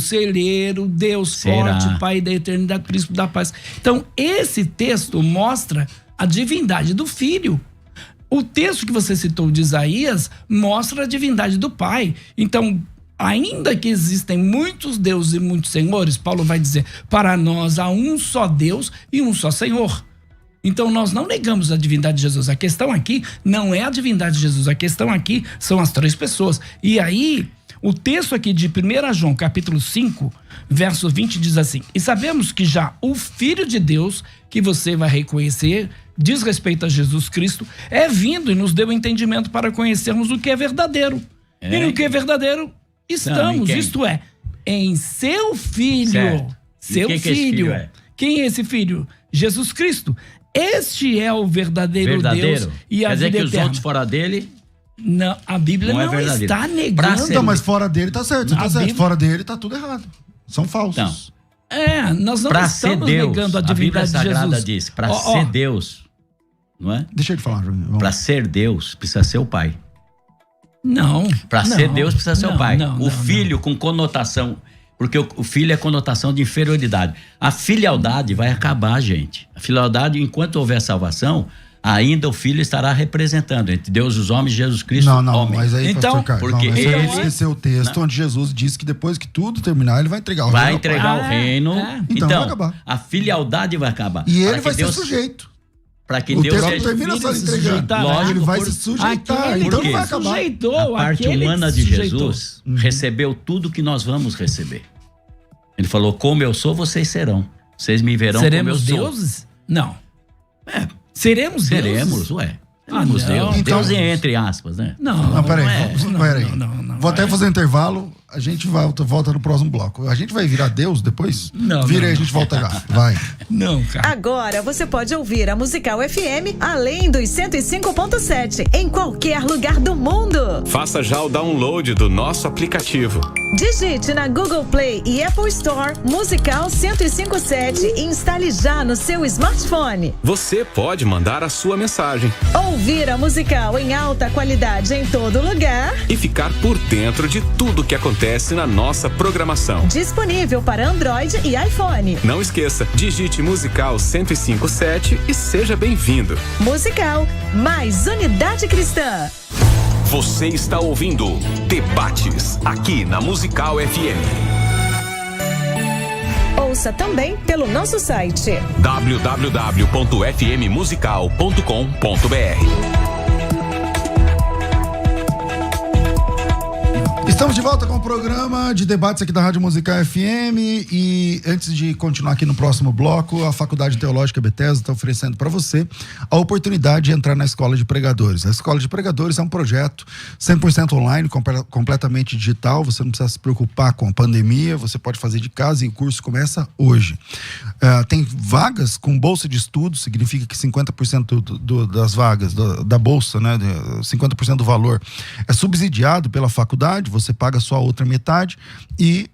conselheiro, Deus Será. forte, Pai da eternidade, príncipe da paz. Então esse texto mostra a divindade do Filho. O texto que você citou de Isaías mostra a divindade do Pai. Então, ainda que existem muitos deuses e muitos senhores, Paulo vai dizer, para nós há um só Deus e um só Senhor. Então nós não negamos a divindade de Jesus. A questão aqui não é a divindade de Jesus, a questão aqui são as 3 pessoas. E aí, o texto aqui de 1 João, capítulo 5, verso 20, diz assim: e sabemos que já o Filho de Deus, que você vai reconhecer, diz respeito a Jesus Cristo, é vindo e nos deu entendimento para conhecermos o que é verdadeiro. E no que é verdadeiro estamos, quem? isto é, em seu Filho. Certo. E Seu quem que esse filho é? Quem é esse filho? Jesus Cristo. Este é o verdadeiro Deus e a Quer dizer vida que os eterna. outros fora dele... Não, a Bíblia Não é não verdadeiro. está Pra negando. ser- Então, mas fora dele tá certo, A tá certo. Bíblia- Fora dele tá tudo errado. São falsos. Então, Nós não para ser estamos Deus, negando a a Bíblia divindade de Sagrada Jesus. diz, para Ó, ser Deus, não é? Deixa ele falar, João. Para ser Deus, precisa ser o Pai. Não. Para não, ser Deus, precisa ser não, o Pai. não, o não, filho com conotação. Porque o filho é conotação de inferioridade. A filialdade vai acabar, gente. A filialdade, enquanto houver salvação, ainda o filho estará representando entre Deus e os homens, Jesus Cristo, não, homem. mas aí, então, pastor Carlos, porque mas ele esqueceu o texto onde Jesus disse que depois que tudo terminar, ele vai entregar o reino. Vai entregar o reino. Então vai acabar. A filialdade vai acabar. E ele vai ser sujeito. Para que o Deus texto termina só entregando. Lógico, ele vai se sujeitar, então não vai acabar. A parte humana de Jesus recebeu tudo que nós vamos receber. Ele falou, como eu sou, vocês serão. Vocês me verão Seremos como eu sou. deuses? Não. Seremos deuses? Seremos, ué. Seremos Deus. Então, Deus entre aspas, né? Não, peraí. Não, Vou até fazer um intervalo, a gente volta no próximo bloco. A gente vai virar Deus depois? Vira aí, a gente volta já. Vai. Não, cara. Agora você pode ouvir a Musical FM além dos 105.7 em qualquer lugar do mundo. Faça já o download do nosso aplicativo. Digite na Google Play e Apple Store Musical 105.7 e instale já no seu smartphone. Você pode mandar a sua mensagem. Ouvir a Musical em alta qualidade em todo lugar. E ficar por dentro de tudo que acontece na nossa programação. Disponível para Android e iPhone. Não esqueça, digite Musical 105.7 e seja bem-vindo. Musical, mais unidade cristã. Você está ouvindo Debates, aqui na Musical FM. Ouça também pelo nosso site www.fmmusical.com.br. Estamos de volta com o programa de debates aqui da Rádio Musical FM e antes de continuar aqui no próximo bloco, a Faculdade Teológica Bethesda está oferecendo para você a oportunidade de entrar na Escola de Pregadores. A Escola de Pregadores é um projeto 100% online, completamente digital, você não precisa se preocupar com a pandemia, você pode fazer de casa e o curso começa hoje. Tem vagas com bolsa de estudos, significa que 50% das vagas da bolsa, né, 50% do valor é subsidiado pela faculdade, você paga só a outra metade e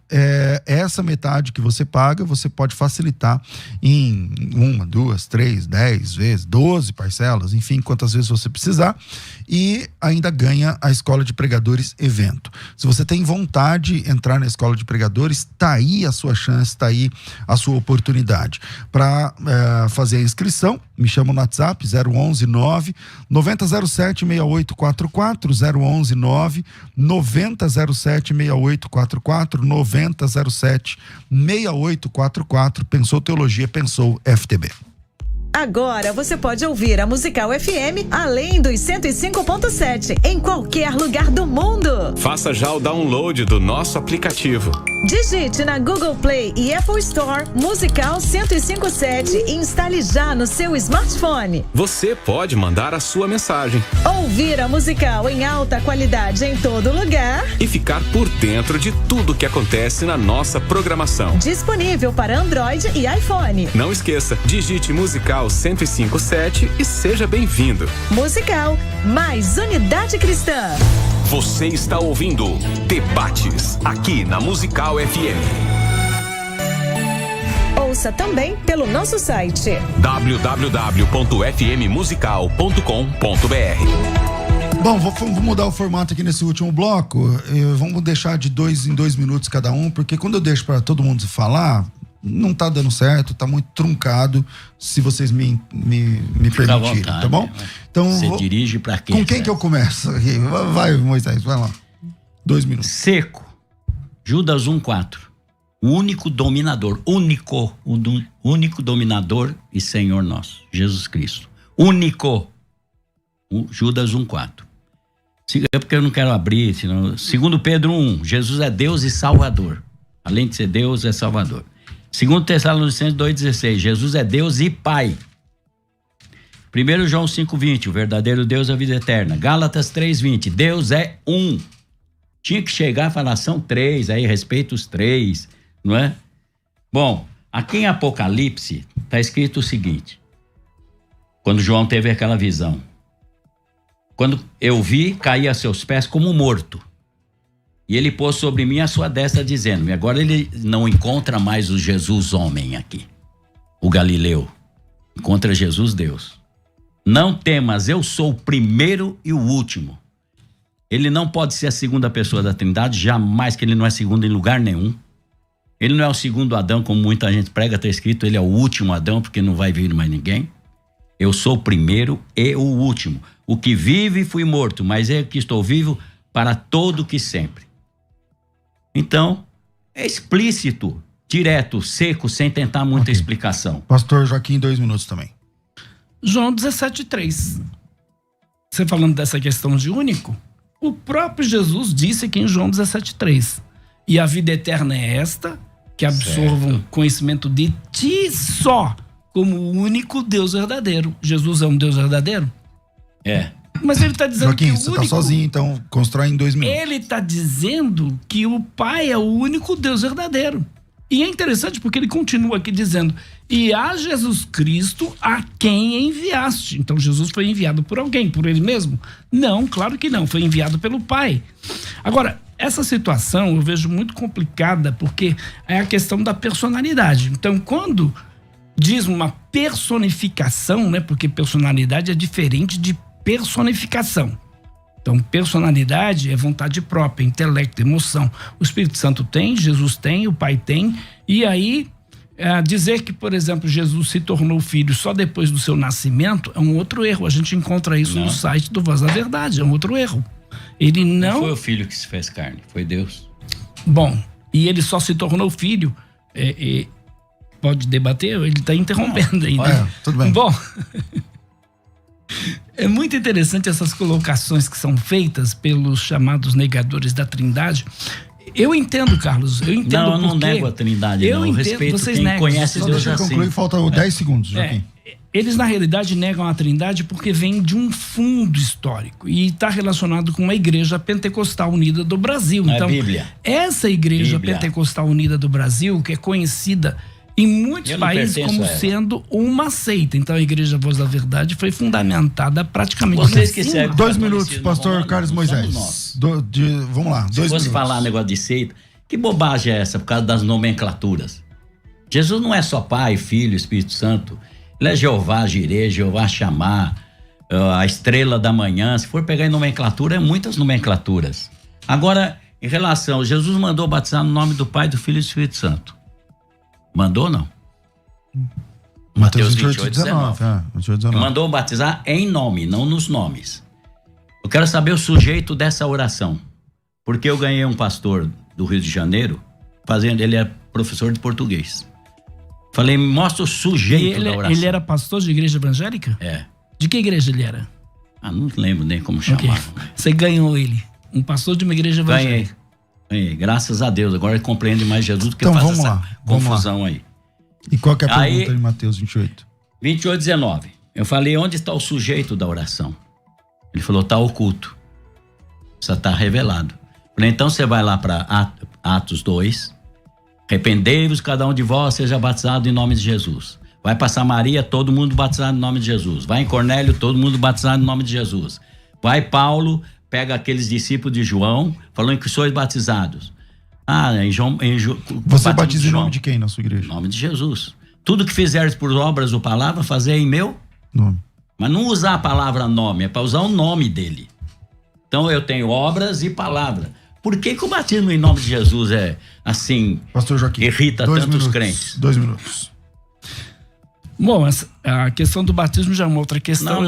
essa metade que você paga, você pode facilitar em 1, 2, 3, 10 vezes, 12 parcelas, enfim, quantas vezes você precisar e ainda ganha a Escola de Pregadores evento. Se você tem vontade de entrar na Escola de Pregadores, tá aí a sua chance, tá aí a sua oportunidade. Para fazer a inscrição, me chama no WhatsApp 011 9 9007 6844, 011 9 9007 6844, 9007 6844. Pensou Teologia, pensou FTB. Agora você pode ouvir a Musical FM além dos 105.7 em qualquer lugar do mundo. Faça já o download do nosso aplicativo. Digite na Google Play e Apple Store Musical 105.7 e instale já no seu smartphone. Você pode mandar a sua mensagem. Ouvir a Musical em alta qualidade em todo lugar. E ficar por dentro de tudo que acontece na nossa programação. Disponível para Android e iPhone. Não esqueça, digite Musical 105.7 e seja bem-vindo. Musical, mais unidade cristã. Você está ouvindo Debates, aqui na Musical FM. Ouça também pelo nosso site www.fmmusical.com.br. Bom, vamos mudar o formato aqui nesse último bloco. Vamos deixar de 2 em 2 minutos cada um, porque quando eu deixo para todo mundo falar, não tá dando certo, tá muito truncado, se vocês me permitirem, vontade, tá bom? Então, você dirige pra quem? Com quem que eu começo aqui? Vai, Moisés, vai lá. 2 minutos. Seco. Judas 1:4. O único dominador, único dominador e Senhor nosso, Jesus Cristo. Único. Judas 1:4. É porque eu não quero abrir, senão... 2 Pedro 1, Jesus é Deus e Salvador. Além de ser Deus, é Salvador. 2 Tessalonicenses 2,16, Jesus é Deus e Pai. 1 João 5,20, o verdadeiro Deus é a vida eterna. Gálatas 3,20, Deus é um. Tinha que chegar a falar, são 3, aí respeita os 3, não é? Bom, aqui em Apocalipse está escrito o seguinte, quando João teve aquela visão. Quando eu vi, caí a seus pés como morto. E ele pôs sobre mim a sua destra, dizendo-me, agora ele não encontra mais o Jesus homem aqui, o Galileu, encontra Jesus Deus. Não temas, eu sou o primeiro e o último. Ele não pode ser a segunda pessoa da Trindade, jamais, que ele não é segundo em lugar nenhum. Ele não é o segundo Adão, como muita gente prega, está escrito, ele é o último Adão, porque não vai vir mais ninguém. Eu sou o primeiro e o último. O que vive fui morto, mas eu que estou vivo para todo que sempre. Então, é explícito, direto, seco, sem tentar muita explicação. Pastor Joaquim, 2 minutos também. João 17:3. Você falando dessa questão de único, o próprio Jesus disse aqui em João 17:3. E a vida eterna é esta, que absorvam conhecimento de ti só, como o único Deus verdadeiro. Jesus é um Deus verdadeiro? É. Mas ele está dizendo Joaquim, que o você único... tá sozinho, então constrói em 2 minutos. Ele está dizendo que o Pai é o único Deus verdadeiro. E é interessante porque ele continua aqui dizendo: e a Jesus Cristo a quem enviaste. Então Jesus foi enviado por alguém, por ele mesmo? Não, claro que não, foi enviado pelo Pai. Agora, essa situação eu vejo muito complicada porque é a questão da personalidade. Então, quando diz uma personificação, né? Porque personalidade é diferente de personificação. Então, personalidade é vontade própria, intelecto, emoção. O Espírito Santo tem, Jesus tem, o Pai tem. E aí, dizer que, por exemplo, Jesus se tornou filho só depois do seu nascimento é um outro erro. A gente encontra isso no site do Voz da Verdade, é um outro erro. Ele não foi o filho que se fez carne, foi Deus. Bom, e ele só se tornou filho. Pode debater? Ele está interrompendo ainda. Tudo bem. Bom, é muito interessante essas colocações que são feitas pelos chamados negadores da Trindade. Eu entendo, Carlos, eu entendo. Eu não nego a Trindade, não. Eu respeito vocês quem negam, conhece Deus Deixa eu assim. concluir, falta 10 segundos, Joaquim. Eles, na realidade, negam a Trindade porque vem de um fundo histórico e está relacionado com a Igreja Pentecostal Unida do Brasil. Então, Bíblia. Essa Igreja Pentecostal Unida do Brasil, que é conhecida em muitos países como sendo uma seita. Então, a Igreja Voz da Verdade foi fundamentada praticamente... Vocês que seguem 2 minutos, pastor Carlos Moisés. Vamos lá, 2 minutos. Se fosse falar negócio de seita, que bobagem é essa por causa das nomenclaturas? Jesus não é só Pai, Filho, Espírito Santo. Ele é Jeová Jireh, Jeová Chamar, a estrela da manhã. Se for pegar em nomenclatura, é muitas nomenclaturas. Agora, em relação, Jesus mandou batizar no nome do Pai, do Filho e do Espírito Santo. Mandou ou não? Mateus 28:19. 19. Mandou batizar em nome, não nos nomes. Eu quero saber o sujeito dessa oração. Porque eu ganhei um pastor do Rio de Janeiro, ele é professor de português. Falei, mostra o sujeito da oração. Ele era pastor de igreja evangélica? É. De que igreja ele era? Não lembro nem como chamava. Você ganhou ele. Um pastor de uma igreja evangélica. Ganhei. Graças a Deus. Agora ele compreende mais Jesus do que então, faz vamos essa lá, confusão aí. E qual que é a pergunta de Mateus 28? 28:19. Eu falei, onde está o sujeito da oração? Ele falou, está oculto. Só está revelado. Falei, então você vai lá para Atos 2. Arrependei-vos, cada um de vós seja batizado em nome de Jesus. Vai para Samaria, todo mundo batizado em nome de Jesus. Vai em Cornélio, todo mundo batizado em nome de Jesus. Vai Paulo, pega aqueles discípulos de João, falando que sois batizados. Você batiza em nome de quem na sua igreja? Em nome de Jesus. Tudo que fizeres por obras ou palavra, fazer em meu nome. Mas não usar a palavra nome, é para usar o nome dele. Então eu tenho obras e palavra. Por que o batismo em nome de Jesus é assim, Pastor Joaquim, irrita tantos crentes? 2 minutos. Bom, a questão do batismo já é uma outra questão.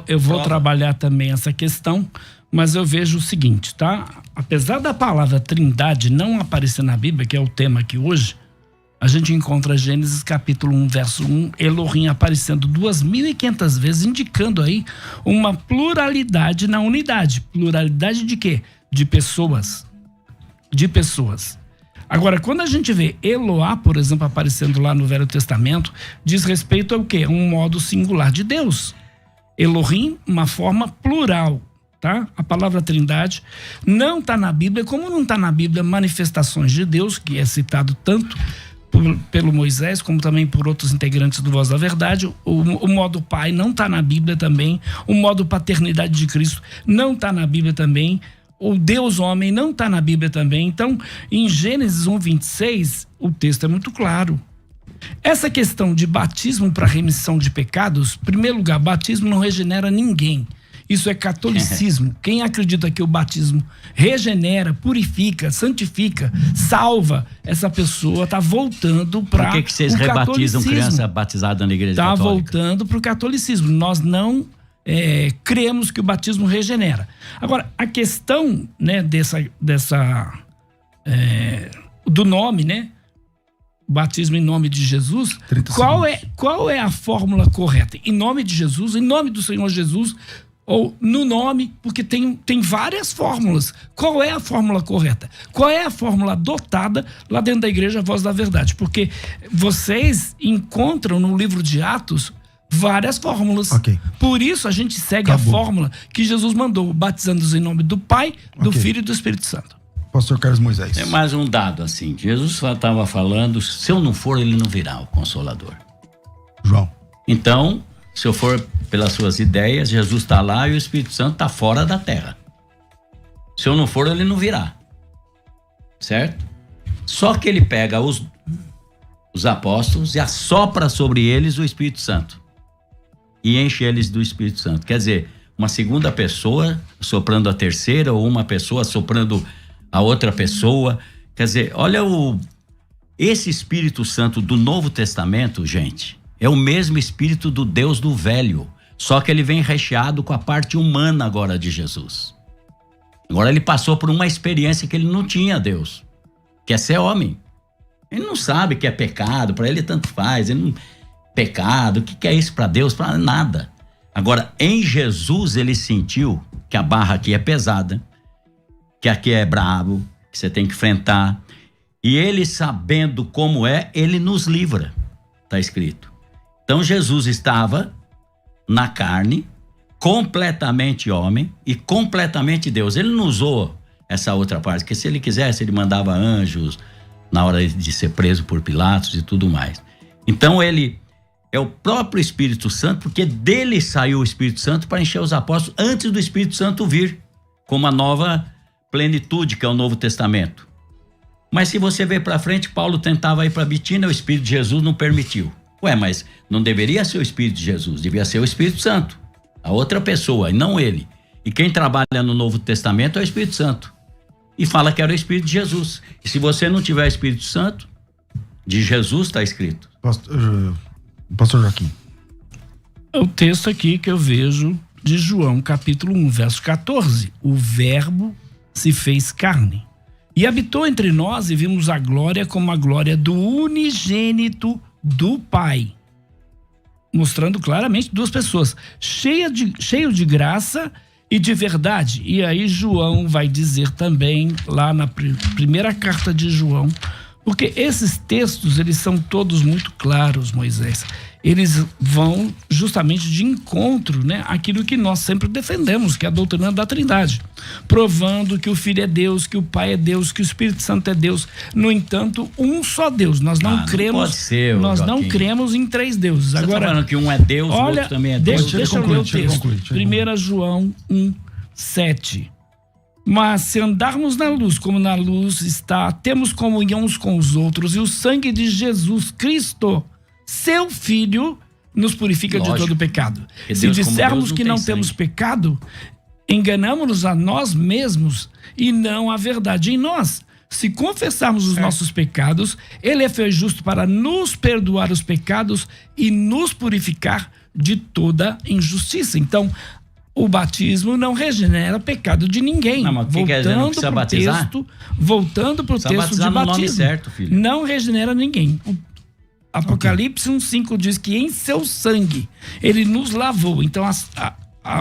Eu vou trabalhar também essa questão, mas eu vejo o seguinte, tá? Apesar da palavra Trindade não aparecer na Bíblia, que é o tema aqui hoje, a gente encontra Gênesis capítulo 1, verso 1, Elohim aparecendo 2.500 vezes, indicando aí uma pluralidade na unidade. Pluralidade de quê? De pessoas. Agora, quando a gente vê Eloá, por exemplo, aparecendo lá no Velho Testamento, diz respeito ao quê? Um modo singular de Deus. Elohim, uma forma plural, tá? A palavra Trindade não está na Bíblia, como não está na Bíblia manifestações de Deus, que é citado tanto pelo Moisés, como também por outros integrantes do Voz da Verdade. O modo Pai não está na Bíblia também. O modo Paternidade de Cristo não está na Bíblia também. O Deus homem não está na Bíblia também. Então, em Gênesis 1:26, o texto é muito claro. Essa questão de batismo para remissão de pecados, em primeiro lugar, batismo não regenera ninguém. Isso é catolicismo. Quem acredita que o batismo regenera, purifica, santifica, salva, essa pessoa está voltando para o catolicismo. Por que vocês rebatizam criança batizada na igreja católica? Está voltando para o catolicismo. Nós não cremos que o batismo regenera. Agora, a questão, né, do nome, né? Batismo em nome de Jesus. Qual é a fórmula correta? Em nome de Jesus, em nome do Senhor Jesus, ou no nome, porque tem várias fórmulas. Qual é a fórmula correta? Qual é a fórmula adotada lá dentro da igreja Voz da Verdade? Porque vocês encontram no livro de Atos várias fórmulas. Okay. Por isso a gente segue a fórmula que Jesus mandou, batizando-os em nome do Pai, do Filho e do Espírito Santo. Pastor Carlos Moisés. Tem mais um dado assim. Jesus estava falando, se eu não for, ele não virá, o Consolador. João. Então, se eu for pelas suas ideias, Jesus está lá e o Espírito Santo está fora da terra. Se eu não for, ele não virá. Certo? Só que ele pega os apóstolos e assopra sobre eles o Espírito Santo. E enche eles do Espírito Santo. Quer dizer, uma segunda pessoa soprando a terceira, ou uma pessoa soprando a outra pessoa. Quer dizer, olha esse Espírito Santo do Novo Testamento, gente, é o mesmo Espírito do Deus do Velho, só que ele vem recheado com a parte humana agora de Jesus. Agora ele passou por uma experiência que ele não tinha, Deus, que é ser homem. Ele não sabe que é pecado, para ele tanto faz, ele não... pecado, o que é isso para Deus? Para nada. Agora, em Jesus ele sentiu que a barra aqui é pesada, que aqui é brabo, que você tem que enfrentar. E ele, sabendo como é, ele nos livra. Está escrito. Então Jesus estava na carne, completamente homem e completamente Deus. Ele não usou essa outra parte, porque se ele quisesse, ele mandava anjos na hora de ser preso por Pilatos e tudo mais. Então ele é o próprio Espírito Santo, porque dele saiu o Espírito Santo para encher os apóstolos antes do Espírito Santo vir, como a nova plenitude, que é o Novo Testamento. Mas se você ver para frente, Paulo tentava ir para Bitínia, o Espírito de Jesus não permitiu. Mas não deveria ser o Espírito de Jesus, devia ser o Espírito Santo, a outra pessoa, e não ele. E quem trabalha no Novo Testamento é o Espírito Santo. E fala que era o Espírito de Jesus. E se você não tiver o Espírito Santo, de Jesus está escrito. Pastor Joaquim. É o texto aqui que eu vejo de João, capítulo 1, verso 14. O Verbo se fez carne e habitou entre nós, e vimos a glória como a glória do unigênito do Pai. Mostrando claramente duas pessoas, cheio de graça e de verdade. E aí João vai dizer também, lá na primeira carta de João, porque esses textos, eles são todos muito claros, Moisés. Eles vão justamente de encontro, né, aquilo que nós sempre defendemos, que é a doutrina da Trindade, provando que o Filho é Deus, que o Pai é Deus, que o Espírito Santo é Deus. No entanto, um só Deus. Nós não cremos. Não pode ser, nós não cremos em três deuses. Você agora, tá falando que um é Deus, o outro também é Deus. Deixa eu ler o texto. 1 João 1:7. Mas se andarmos na luz, como na luz está, temos comunhão uns com os outros, e o sangue de Jesus Cristo, seu Filho, nos purifica de todo pecado. Se dissermos que não temos pecado, enganamos-nos a nós mesmos e não a verdade em nós. Se confessarmos os nossos pecados, ele é fiel e justo para nos perdoar os pecados e nos purificar de toda injustiça. Então, o batismo não regenera pecado de ninguém. Não, mas voltando para o texto, voltando para o texto de batismo, certo, filho. Não regenera ninguém. Apocalipse 1:5 diz que em seu sangue ele nos lavou. Então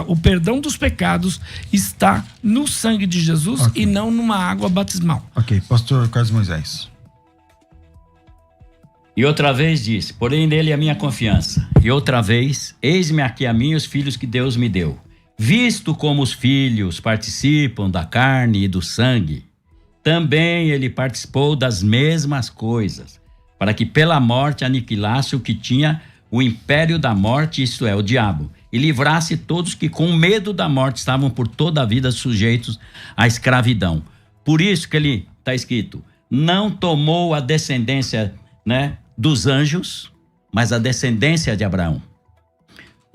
o perdão dos pecados está no sangue de Jesus e não numa água batismal. Ok, pastor Carlos Moisés. E outra vez disse, porém nele a minha confiança. E outra vez, eis-me aqui a mim os filhos que Deus me deu. Visto como os filhos participam da carne e do sangue, também ele participou das mesmas coisas, para que pela morte aniquilasse o que tinha o império da morte, isto é, o diabo, e livrasse todos que com medo da morte estavam por toda a vida sujeitos à escravidão. Por isso que ele está escrito, não tomou a descendência, né, dos anjos, mas a descendência de Abraão.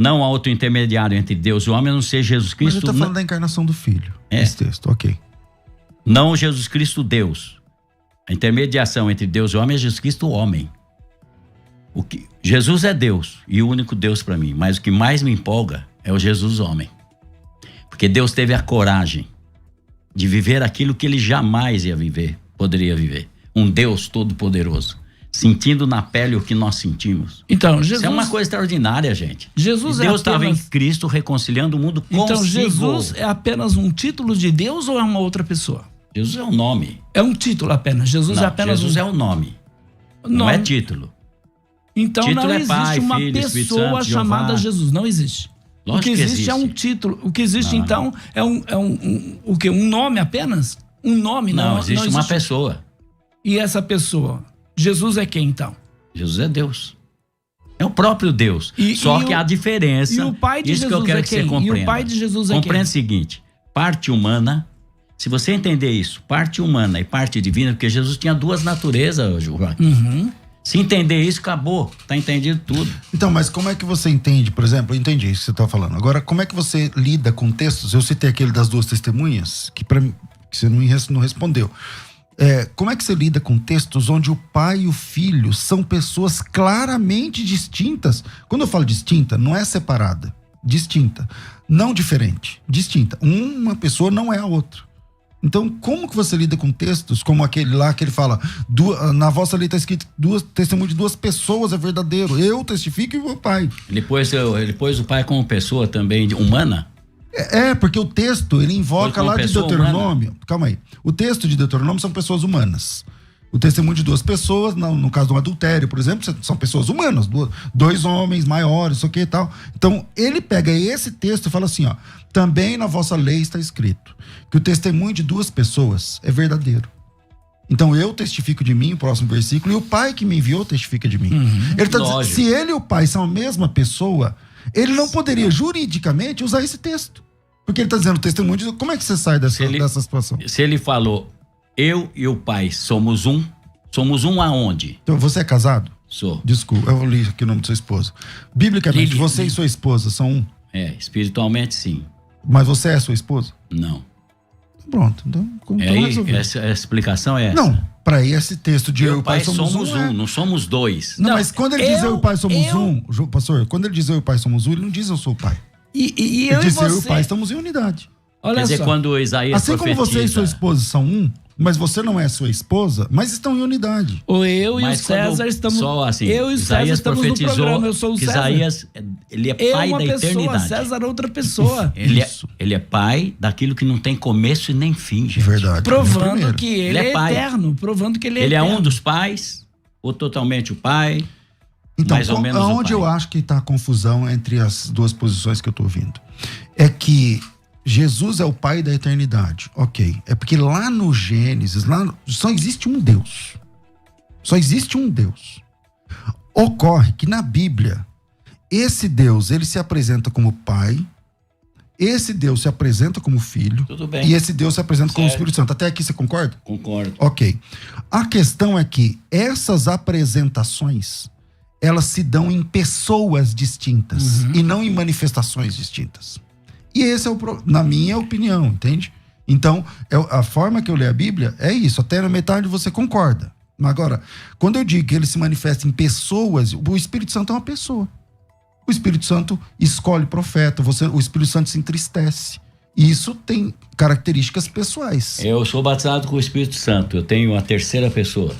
Não há outro intermediário entre Deus e o homem, a não ser Jesus Cristo. Mas ele está falando da encarnação do Filho. Esse texto, ok. Não Jesus Cristo Deus. A intermediação entre Deus e o homem é Jesus Cristo o homem. Jesus é Deus e o único Deus para mim. Mas o que mais me empolga é o Jesus homem. Porque Deus teve a coragem de viver aquilo que ele jamais poderia viver. Um Deus todo-poderoso, sentindo na pele o que nós sentimos. Então, Jesus... Isso é uma coisa extraordinária, gente. Jesus Deus estava em Cristo reconciliando o mundo consigo. Então, Jesus é apenas um título de Deus ou é uma outra pessoa? Jesus é um nome. É um título apenas. Jesus é apenas Jesus é um nome. Não é título. Então título não é existe Pai, uma Filho, pessoa Santo, chamada Jeová. Jesus. Não existe. Lógico o que existe, existe é um título. O que existe, então, é o quê? Um nome apenas? Um nome? Não, existe uma pessoa. E essa pessoa? Jesus é quem, então? Jesus é Deus. É o próprio Deus. Só que há diferença. E o Pai de isso Jesus que eu quero é que quem? você compreenda. E o Pai de Jesus é Compreenda quem? o seguinte, parte humana, se você entender isso, parte humana e parte divina, porque Jesus tinha duas naturezas, Joaquim. Uhum. Se entender isso, acabou. Tá entendido tudo. Então, mas como é que você entende, por exemplo, eu entendi isso que você está falando. Agora, como é que você lida com textos? Eu citei aquele das duas testemunhas, que você não respondeu. Como é que você lida com textos onde o pai e o filho são pessoas claramente distintas? Quando eu falo distinta, não é separada. Distinta. Não diferente. Distinta. Uma pessoa não é a outra. Então, como que você lida com textos como aquele lá que ele fala, na vossa lei está escrito testemunho de duas pessoas é verdadeiro, eu testifico e o meu pai. Ele pôs o pai como pessoa também humana? Porque o texto, ele invoca lá de Deuteronômio. Humana. Calma aí. O texto de Deuteronômio são pessoas humanas. O testemunho de duas pessoas, no caso de um adultério, por exemplo, são pessoas humanas, dois homens maiores, isso aqui e tal. Então, ele pega esse texto e fala assim, ó, também na vossa lei está escrito que o testemunho de duas pessoas é verdadeiro. Então, eu testifico de mim, o próximo versículo, e o pai que me enviou testifica de mim. Ele tá dizendo, se ele e o pai são a mesma pessoa, ele não poderia juridicamente usar esse texto. Porque ele está dizendo o testemunho de... Como é que você sai dessa situação? Se ele falou... Eu e o pai somos um aonde? Então, você é casado? Sou. Desculpa, eu li aqui o nome da sua esposa. Biblicamente, você e sua esposa são um? Espiritualmente sim. Mas você é sua esposa? Não. Pronto, então resolveu. Essa explicação é essa? Não, para esse texto de eu e o pai somos um. Não somos dois. Não, mas quando ele diz eu e o pai somos um, pastor, quando ele diz eu e o pai somos um, ele não diz eu sou o pai. Ele diz eu e o pai estamos em unidade. Olha Quer dizer, só. Quando Isaías assim profetiza... como você e sua esposa são um, mas você não é sua esposa, mas estão em unidade. Eu e o César estamos... Só assim, eu e o César estamos no programa, eu sou o César. Isaías, ele é pai da eternidade. Eu uma pessoa, César é outra pessoa. Ele é pai daquilo que não tem começo e nem fim, gente. Verdade. Provando que ele é eterno, provando que ele é eterno. Ele é um dos pais, ou totalmente o pai, então, mais ou menos o pai. Onde eu acho que está a confusão entre as duas posições que eu estou ouvindo, é que Jesus é o pai da eternidade, ok. É porque lá no Gênesis, só existe um Deus. Só existe um Deus. Ocorre que na Bíblia, esse Deus, ele se apresenta como pai, esse Deus se apresenta como filho, tudo bem. E esse Deus se apresenta como Espírito Santo. Até aqui você concorda? Concordo. Ok. A questão é que essas apresentações, elas se dão em pessoas distintas e não em manifestações distintas. E esse é na minha opinião, entende? Então, a forma que eu leio a Bíblia é isso. Até na metade você concorda. Agora, quando eu digo que ele se manifesta em pessoas, o Espírito Santo é uma pessoa. O Espírito Santo escolhe profeta, o Espírito Santo se entristece. E isso tem características pessoais. Eu sou batizado com o Espírito Santo. Eu tenho a terceira pessoa.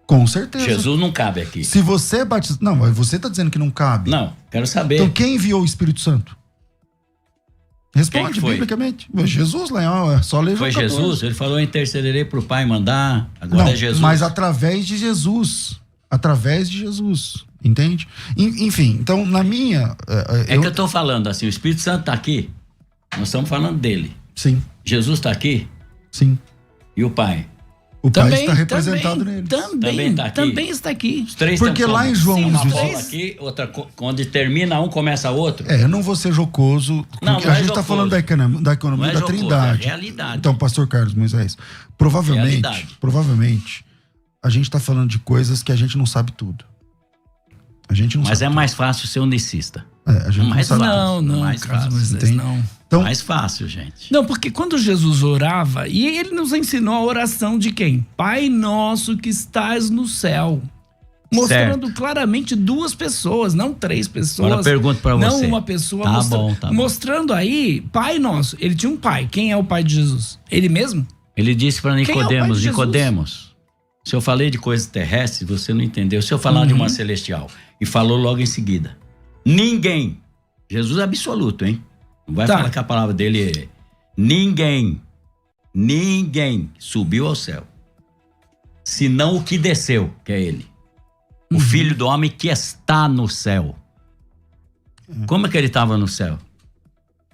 Com certeza. Jesus não cabe aqui. Se você é batizado... Não, mas você está dizendo que não cabe. Não, quero saber. Então quem enviou o Espírito Santo? Responde biblicamente. Jesus lá, é só ler. Foi Jesus? Ele falou, intercederei pro Pai mandar. Agora não, é Jesus. Mas através de Jesus. Através de Jesus. Entende? Enfim, então na minha... que eu tô falando assim, o Espírito Santo tá aqui. Nós estamos falando dele. Sim. Jesus tá aqui? Sim. E o Pai? O Pai está representado nele. Também tá aqui. Também está aqui. Os três porque lá em João... uma bola aqui, outra, quando termina um, começa outro. Eu não vou ser jocoso. Porque a gente está falando da economia da Trindade. É realidade. Então, pastor Carlos Moisés, provavelmente, a gente está falando de coisas que a gente não sabe tudo. A gente não Mas sabe. é mais fácil ser unicista. A gente mais não sabe. Não, mais Carlos fácil, Moisés, não. Então, Mais fácil, gente. Não, porque quando Jesus orava, e ele nos ensinou a oração de quem? Pai nosso que estás no céu. Mostrando claramente 2 pessoas, não 3 pessoas. Agora pergunto pra você. Não uma pessoa. Tá bom, tá bom. Mostrando aí, Pai nosso. Ele tinha um pai. Quem é o pai de Jesus? Ele mesmo? Ele disse para Quem é o pai Nicodemos, de Jesus? Nicodemos, se eu falei de coisas terrestres, você não entendeu. Se eu falar de uma celestial, e falou logo em seguida, ninguém, Jesus é absoluto, hein? Não vai falar que a palavra dele é ninguém subiu ao céu, senão o que desceu, que é ele. O Filho do Homem que está no céu. Como é que ele estava no céu?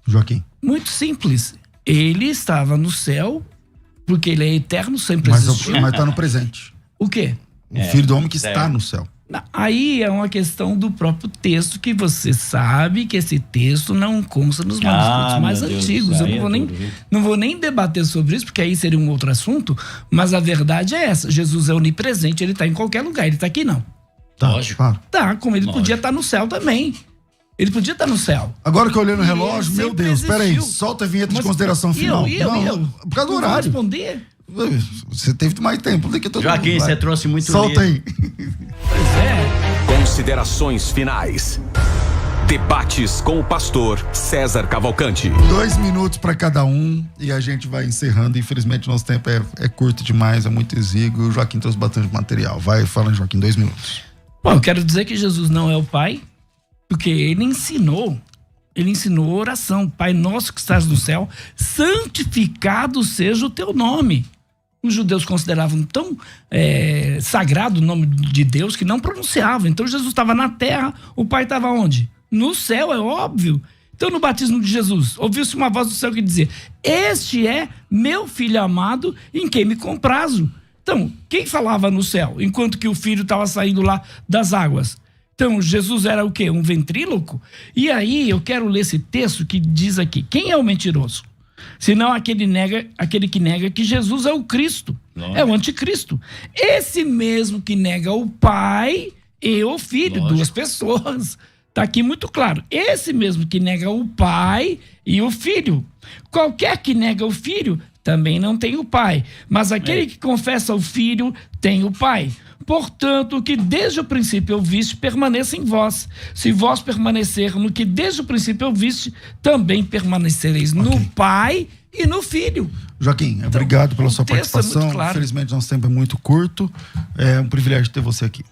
Joaquim. Muito simples. Ele estava no céu, porque ele é eterno, sempre Mas existiu. tá no presente. O quê? O Filho do Homem que certo. está no céu. Aí é uma questão do próprio texto, que você sabe que esse texto não consta nos manuscritos mais meu Deus, antigos. isso Eu aí não vou nem debater sobre isso, porque aí seria um outro assunto, mas a verdade é essa. Jesus é onipresente, ele está em qualquer lugar, ele está aqui não. Tá, Lógico. claro. Tá, como ele Lógico. podia estar no céu também. Ele podia estar no céu. Agora que eu olhei no E relógio, ele meu sempre Deus, peraí, existiu. solta a vinheta de Mas consideração final. eu? Por causa do Não vou horário. responder? Você teve mais tempo do que todo Joaquim, mundo. você Vai. trouxe muito Solta livro. aí. Considerações finais. Debates com o pastor César Cavalcante. 2 minutos para cada um e a gente vai encerrando. Infelizmente, nosso tempo é curto demais, é muito exíguo. O Joaquim trouxe bastante material. Vai, fala, Joaquim, 2 minutos. Bom, eu quero dizer que Jesus não é o Pai, porque ele ensinou oração. Pai nosso que estás no céu, santificado seja o teu nome. Os judeus consideravam tão sagrado o nome de Deus que não pronunciavam. Então Jesus estava na terra, o Pai estava onde? No céu, é óbvio. Então no batismo de Jesus, ouviu-se uma voz do céu que dizia: este é meu filho amado em quem me comprazo. Então, quem falava no céu enquanto que o filho estava saindo lá das águas? Então, Jesus era o quê? Um ventríloco? E aí, eu quero ler esse texto que diz aqui: quem é o mentiroso? Senão aquele que nega que Jesus é o Cristo. Lógico. É o anticristo. Esse mesmo que nega o Pai e o Filho, Lógico. 2 pessoas. Tá aqui muito claro. Esse mesmo que nega o Pai e o Filho. Qualquer que nega o Filho também não tem o Pai. Mas aquele que confessa o Filho tem o Pai. Portanto, o que desde o princípio ouviste permaneça em vós. Se vós permanecer no que desde o princípio ouviste, também permanecereis no Pai e no Filho. Joaquim, obrigado pela sua o texto é muito participação. claro. Infelizmente, nosso tempo é muito curto. É um privilégio ter você aqui.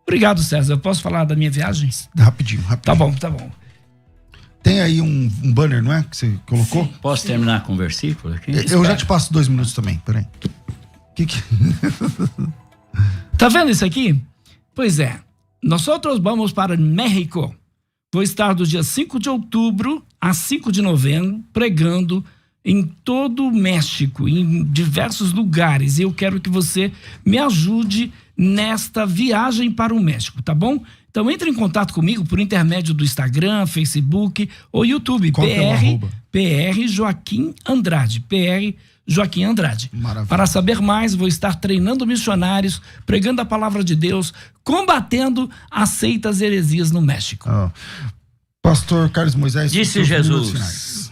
Obrigado, César. Eu posso falar das minhas viagens? Rapidinho. Tá bom, tá bom. Tem aí um banner, não é? Que você colocou? Posso terminar com o versículo aqui? Eu já te passo 2 minutos também, peraí. Que... Tá vendo isso aqui? Pois é. Nós vamos para México. Vou estar do dia 5 de outubro a 5 de novembro pregando em todo o México, em diversos lugares. E eu quero que você me ajude nesta viagem para o México, tá bom? Então entre em contato comigo por intermédio do Instagram, Facebook ou YouTube. Qual que é o arroba? PR Joaquim Andrade. PR Joaquim Andrade. Maravilha. Para saber mais, vou estar treinando missionários, pregando a palavra de Deus, combatendo as seitas e heresias no México. Pastor Carlos Moisés. Disse seus minutos Jesus: finais.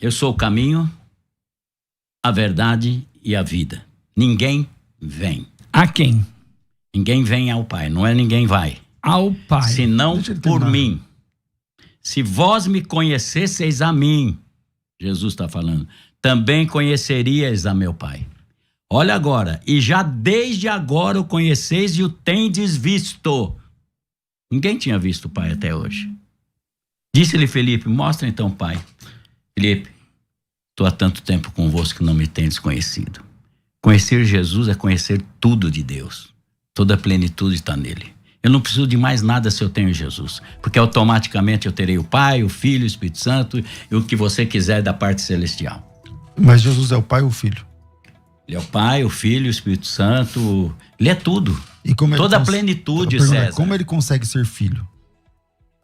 eu sou o caminho, a verdade e a vida. Ninguém vem. A quem? Ninguém vem ao Pai. Não é ninguém vai. Ao Pai. Senão Deixa ele por terminar. mim. Se vós me conhecesseis a mim, Jesus está falando, também conheceríeis a meu Pai. Olha agora, e já desde agora o conheceis e o tendes visto. Ninguém tinha visto o Pai até hoje. Disse-lhe Felipe: mostra então o Pai. Felipe, estou há tanto tempo convosco que não me tendes conhecido. Conhecer Jesus é conhecer tudo de Deus. Toda a plenitude está nele. Eu não preciso de mais nada se eu tenho Jesus, porque automaticamente eu terei o Pai, o Filho, o Espírito Santo e o que você quiser da parte celestial. Mas Jesus é o Pai ou o Filho? Ele é o Pai, o Filho, o Espírito Santo, ele é tudo. E como ele Toda a plenitude, César. Como ele consegue ser filho?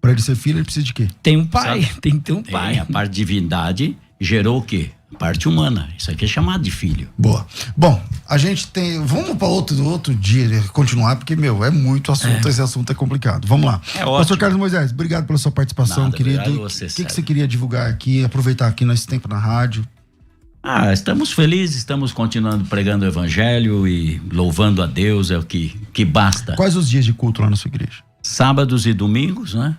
Para ele ser filho, ele precisa de quê? Tem um Pai, Sabe? tem que ter um Tem Pai. a parte de divindade gerou o quê? Parte humana. Isso aqui é chamado de filho. Boa. Bom, a gente tem... Vamos para outro dia continuar, porque, é muito assunto. Esse assunto é complicado. Vamos lá. Pastor Carlos Moisés, obrigado pela sua participação, Nada, querido. obrigado a você, O que você queria divulgar aqui, aproveitar aqui nesse tempo na rádio? Estamos felizes, estamos continuando pregando o evangelho e louvando a Deus, é o que basta. Quais os dias de culto lá na sua igreja? Sábados e domingos, né?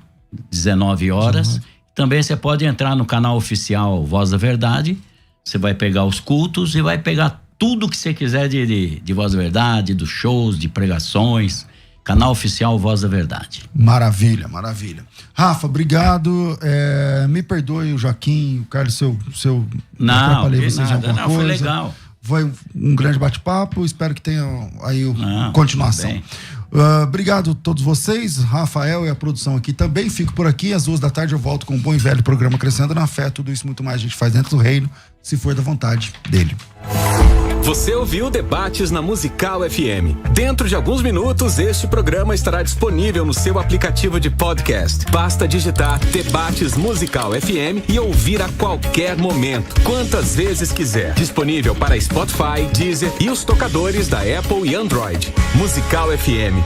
19 horas. Também você pode entrar no canal oficial Voz da Verdade, você vai pegar os cultos e vai pegar tudo que você quiser de Voz da Verdade, dos shows, de pregações. Canal oficial Voz da Verdade. Maravilha, maravilha. Rafa, obrigado. Me perdoe o Joaquim, o Carlos, se eu atrapalhei vocês em alguma coisa. Foi legal. Foi um grande bate-papo, espero que tenha aí continuação. Obrigado a todos vocês, Rafael e a produção aqui também. Fico por aqui, às 14h eu volto com um bom e velho programa Crescendo na Fé. Tudo isso muito mais a gente faz dentro do reino, se for da vontade dele. Você ouviu Debates na Musical FM. Dentro de alguns minutos, este programa estará disponível no seu aplicativo de podcast. Basta digitar Debates Musical FM e ouvir a qualquer momento, quantas vezes quiser. Disponível para Spotify, Deezer e os tocadores da Apple e Android. Musical FM.